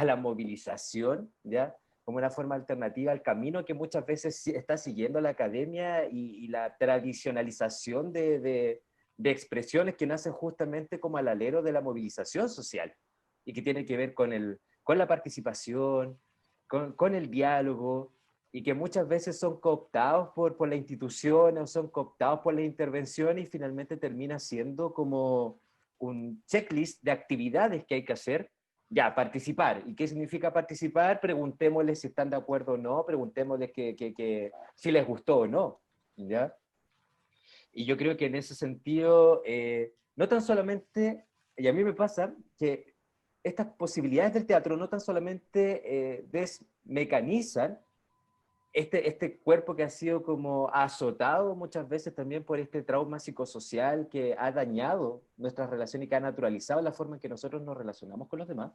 la movilización, ¿ya? Como una forma alternativa al camino que muchas veces está siguiendo la academia y la tradicionalización de expresiones que nacen justamente como al alero de la movilización social y que tiene que ver con la participación, con el diálogo, y que muchas veces son cooptados por la institución o son cooptados por la intervención y finalmente termina siendo como un checklist de actividades que hay que hacer. Ya, participar. ¿Y qué significa participar? Preguntémosles si están de acuerdo o no, preguntémosles si les gustó o no. ¿Ya? Y yo creo que en ese sentido, no tan solamente, y a mí me pasa que estas posibilidades del teatro no tan solamente desmecanizan este cuerpo que ha sido como azotado muchas veces también por este trauma psicosocial que ha dañado nuestras relaciones y que ha naturalizado la forma en que nosotros nos relacionamos con los demás,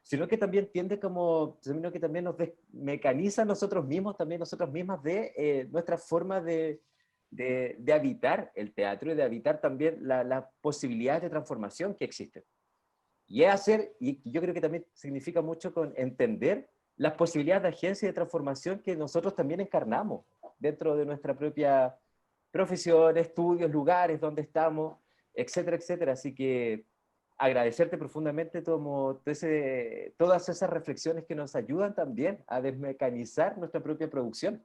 sino que también sino que también nos mecaniza a nosotros mismos, también nosotras mismas de nuestra forma de habitar el teatro y de habitar también las posibilidades de transformación que existen. Y yo creo que también significa mucho con entender las posibilidades de agencia y de transformación que nosotros también encarnamos dentro de nuestra propia profesión, estudios, lugares donde estamos, etcétera, etcétera. Así que agradecerte profundamente todas esas reflexiones que nos ayudan también a desmecanizar nuestra propia producción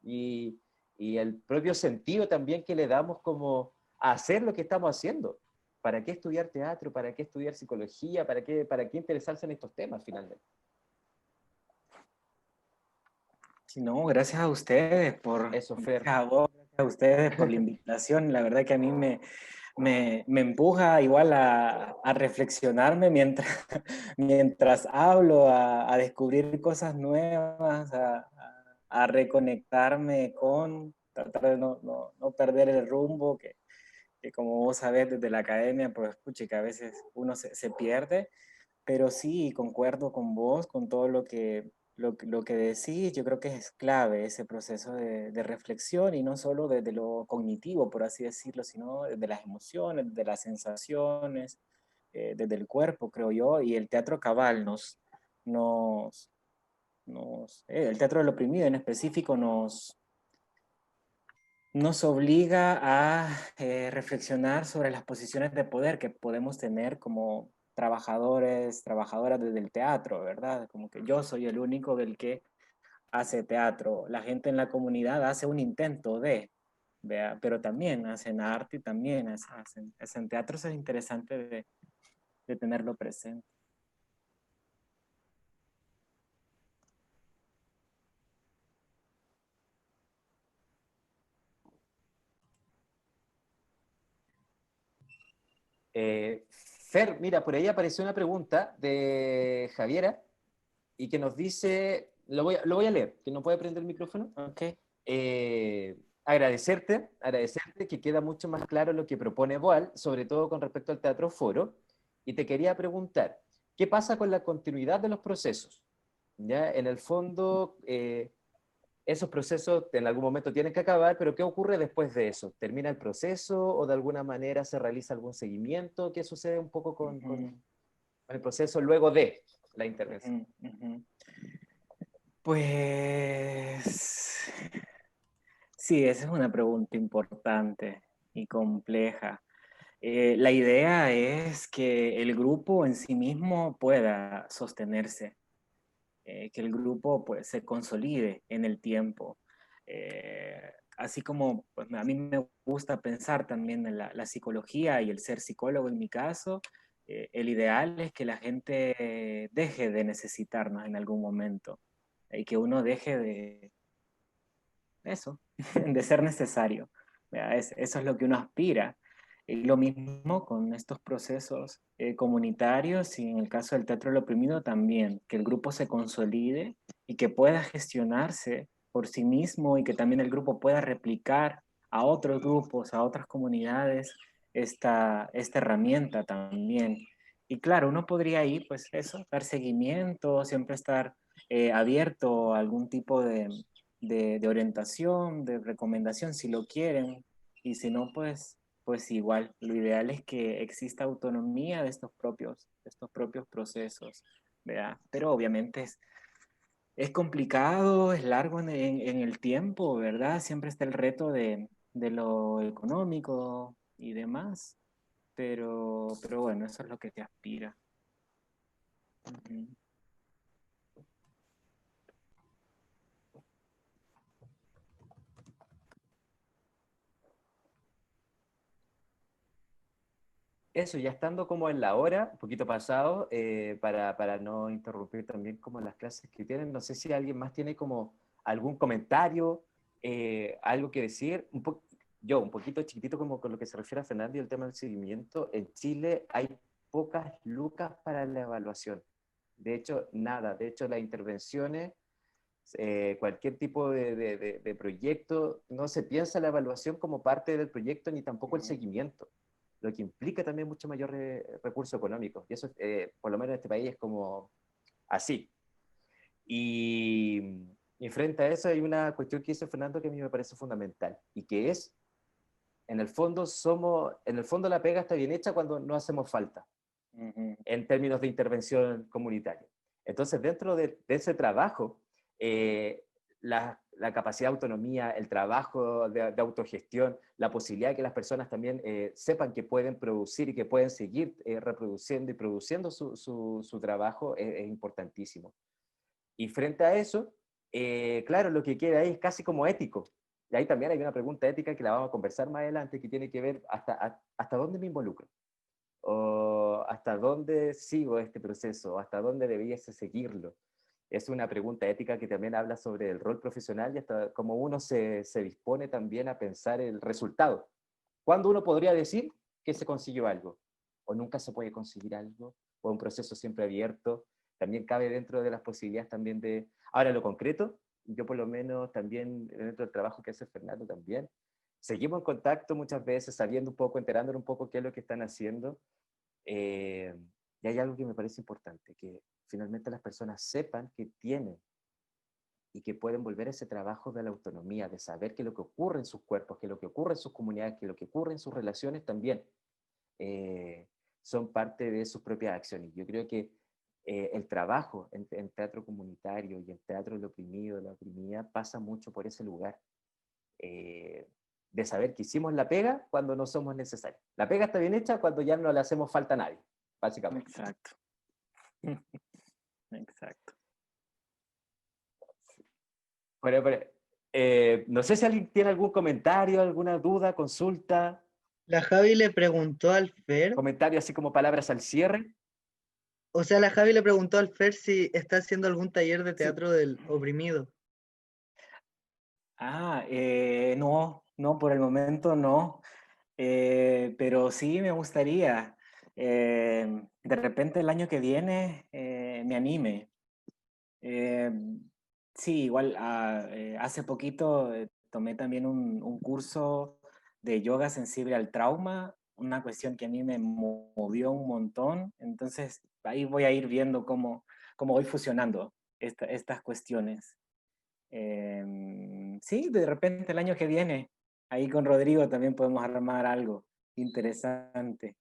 y el propio sentido también que le damos como a hacer lo que estamos haciendo. ¿Para qué estudiar teatro? ¿Para qué estudiar psicología? ¿Para qué interesarse en estos temas finalmente? Sí, no, gracias a ustedes Eso, Fer. gracias a vos, gracias a ustedes por la invitación. La verdad que a mí me empuja igual a reflexionarme mientras, mientras hablo, a descubrir cosas nuevas, a reconectarme con, tratar de no perder el rumbo, que como vos sabés desde la academia, pues puche, que a veces uno se pierde, pero sí, concuerdo con vos, con todo lo que decís. Yo creo que es clave ese proceso de reflexión y no solo desde lo cognitivo, por así decirlo, sino desde las emociones, de las sensaciones, desde el cuerpo, creo yo. Y el teatro cabal nos, el teatro del oprimido en específico nos obliga a reflexionar sobre las posiciones de poder que podemos tener como trabajadores, trabajadoras desde el teatro, ¿verdad? Como que yo soy el único del que hace teatro. La gente en la comunidad hace un intento de, ¿vea? Pero también hacen arte y también hacen teatro. Eso es interesante de tenerlo presente. Fer, mira, por ahí apareció una pregunta de Javiera y que nos dice, lo voy a leer, que no puede prender el micrófono. Ok. Agradecerte que queda mucho más claro lo que propone Boal, sobre todo con respecto al Teatro Foro, y te quería preguntar, ¿qué pasa con la continuidad de los procesos? ¿Ya? En el fondo, esos procesos en algún momento tienen que acabar, pero ¿qué ocurre después de eso? ¿Termina el proceso o de alguna manera se realiza algún seguimiento? ¿Qué sucede un poco con, Ujú, con el proceso luego de la intervención? ujú, ujú. Pues sí, esa es una pregunta importante y compleja. La idea es que el grupo en sí mismo pueda sostenerse, que el grupo pues, se consolide en el tiempo. Así como pues, a mí me gusta pensar también en la psicología y el ser psicólogo en mi caso, el ideal es que la gente deje de necesitarnos en algún momento y que uno deje de eso, de ser necesario. ¿Vea? Eso es lo que uno aspira. Y lo mismo con estos procesos comunitarios y en el caso del teatro del oprimido también, que el grupo se consolide y que pueda gestionarse por sí mismo y que también el grupo pueda replicar a otros grupos, a otras comunidades, esta herramienta también. Y claro, uno podría ahí, pues eso, dar seguimiento, siempre estar abierto a algún tipo de orientación, de recomendación, si lo quieren, y si no, pues igual, lo ideal es que exista autonomía de estos propios procesos, ¿verdad? Pero obviamente es complicado, es largo en el tiempo, ¿verdad? Siempre está el reto de lo económico y demás, pero bueno, eso es lo que te aspira. Ujú. Eso, ya estando como en la hora, un poquito pasado, para no interrumpir también como las clases que tienen, no sé si alguien más tiene como algún comentario, algo que decir. Yo, un poquito chiquitito como con lo que se refiere a Fernando y el tema del seguimiento, en Chile hay pocas lucas para la evaluación. De hecho, nada. De hecho, las intervenciones, cualquier tipo de proyecto, no se piensa la evaluación como parte del proyecto ni tampoco el seguimiento, lo que implica también mucho mayor recurso económico. Y eso, por lo menos en este país, es como así. Y, y frente a eso hay una cuestión que dice Fernando que a mí me parece fundamental, y que es, en el fondo la pega está bien hecha cuando no hacemos falta, Ujú. en términos de intervención comunitaria. Entonces, dentro de ese trabajo, la capacidad de autonomía, el trabajo de autogestión, la posibilidad de que las personas también sepan que pueden producir y que pueden seguir reproduciendo y produciendo su trabajo es importantísimo. Y frente a eso, claro, lo que queda ahí es casi como ético. Y ahí también hay una pregunta ética que la vamos a conversar más adelante, que tiene que ver hasta dónde me involucro. ¿O hasta dónde sigo este proceso? ¿Hasta dónde debiese seguirlo? Es una pregunta ética que también habla sobre el rol profesional y hasta cómo uno se dispone también a pensar el resultado. ¿Cuándo uno podría decir que se consiguió algo? ¿O nunca se puede conseguir algo? ¿O un proceso siempre abierto? También cabe dentro de las posibilidades también de... Ahora, lo concreto, yo por lo menos también dentro del trabajo que hace Fernando también, seguimos en contacto muchas veces, sabiendo un poco, enterándonos un poco qué es lo que están haciendo. Eh, y hay algo que me parece importante, que finalmente las personas sepan que tienen y que pueden volver a ese trabajo de la autonomía, de saber que lo que ocurre en sus cuerpos, que lo que ocurre en sus comunidades, que lo que ocurre en sus relaciones también eh, son parte de sus propias acciones. Yo creo que el trabajo en teatro comunitario y en teatro del oprimido, de la oprimida, pasa mucho por ese lugar. De saber que hicimos la pega cuando no somos necesarios. La pega está bien hecha cuando ya no le hacemos falta a nadie, básicamente. Exacto. Exacto. Pero, no sé si alguien tiene algún comentario, alguna duda, consulta, La Javi le preguntó al Fer, comentario así como palabras al cierre. o sea, la Javi le preguntó al Fer si está haciendo algún taller de Sí. teatro del oprimido. No, no, por el momento no. Pero sí me gustaría, de repente el año que viene me anime. Eh, sí, igual hace poquito tomé también un curso de yoga sensible al trauma, una cuestión que a mí me movió un montón, entonces ahí voy a ir viendo cómo voy fusionando estas cuestiones. Sí, de repente el año que viene, ahí con Rodrigo también podemos armar algo interesante.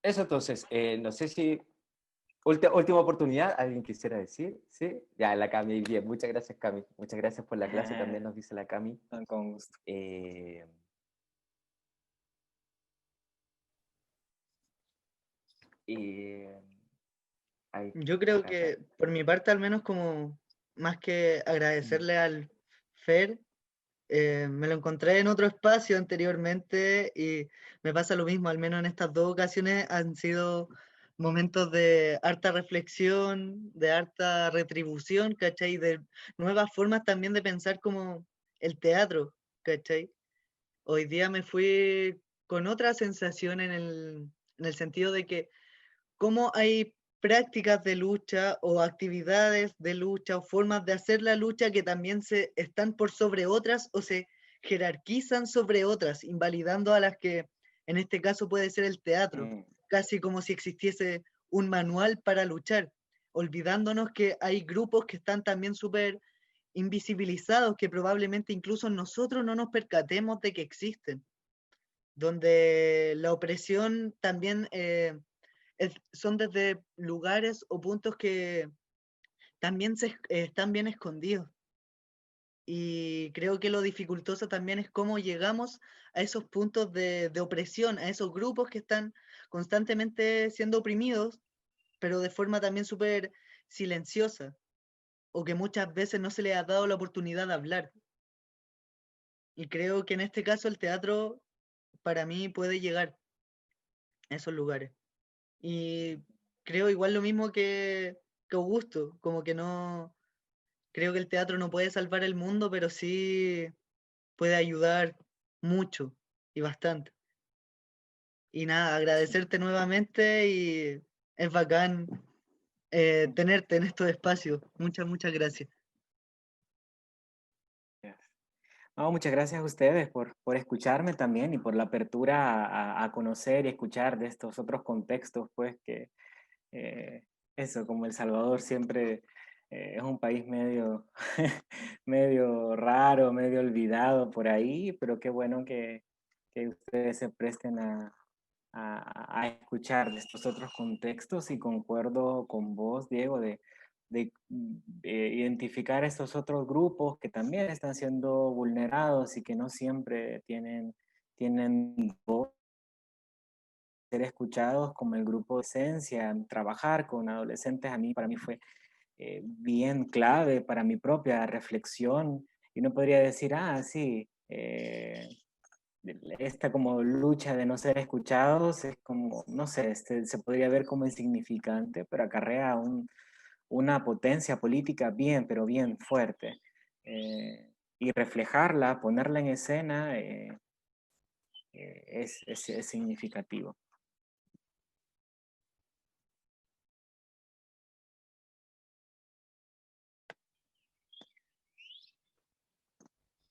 Eso entonces, no sé si última oportunidad, ¿alguien quisiera decir? ¿Sí? Ya, la Cami, bien, muchas gracias Cami, muchas gracias por la clase también, nos dice la Cami. Con gusto. Yo creo que por mi parte al menos como más que agradecerle al Fer, me lo encontré en otro espacio anteriormente y me pasa lo mismo, al menos en estas dos ocasiones han sido momentos de harta reflexión, de harta retribución, ¿cachai? De nuevas formas también de pensar como el teatro, ¿cachai? Hoy día me fui con otra sensación en el sentido de que cómo hay prácticas de lucha o actividades de lucha o formas de hacer la lucha que también se están por sobre otras o se jerarquizan sobre otras, invalidando a las que en este caso puede ser el teatro, casi como si existiese un manual para luchar, olvidándonos que hay grupos que están también súper invisibilizados, que probablemente incluso nosotros no nos percatemos de que existen, donde la opresión también son desde lugares o puntos que también están bien escondidos. Y creo que lo dificultoso también es cómo llegamos a esos puntos de opresión, a esos grupos que están constantemente siendo oprimidos, pero de forma también súper silenciosa, o que muchas veces no se les ha dado la oportunidad de hablar. Y creo que en este caso el teatro para mí puede llegar a esos lugares. Y creo igual lo mismo que Augusto, como que no, creo que el teatro no puede salvar el mundo, pero sí puede ayudar mucho y bastante. Y nada, agradecerte nuevamente y es bacán tenerte en estos espacios. Muchas, muchas gracias. No, muchas gracias a ustedes por escucharme también y por la apertura a conocer y escuchar de estos otros contextos, pues que eso, como El Salvador siempre es un país medio, medio raro, medio olvidado por ahí, pero qué bueno que ustedes se presten a escuchar de estos otros contextos y concuerdo con vos, Diego, de identificar estos otros grupos que también están siendo vulnerados y que no siempre tienen voz, ser escuchados, como el grupo de Esencia. Trabajar con adolescentes para mí fue bien clave para mi propia reflexión, y no podría decir, sí, esta como lucha de no ser escuchados es como, no sé, se podría ver como insignificante, pero acarrea una potencia política bien, pero bien fuerte. Y reflejarla, ponerla en escena, es significativo.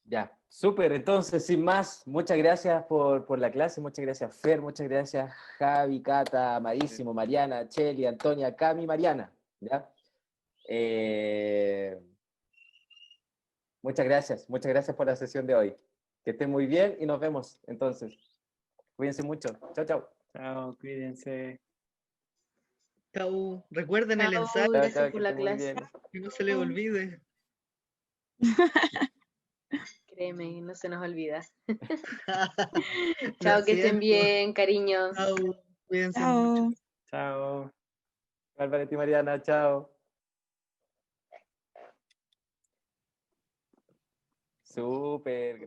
Ya, súper. Entonces, sin más, muchas gracias por la clase, muchas gracias Fer, muchas gracias Javi, Cata, Amadísimo, Mariana, Cheli, Antonia, Cami, Mariana. ¿Ya? Muchas gracias por la sesión de hoy. Que estén muy bien y nos vemos entonces. Cuídense mucho. Chao, chao. Chao, cuídense. Chau. Recuerden el Chao, ensayo, Chao, gracias chao, por que la estén muy clase. bien. que no se les olvide. Créeme, no se nos olvida. Lo Chao, que estén siento. bien, cariños. Chau. Cuídense Chao. mucho. Chao. Valvaretti, Mariana, chao. Súper.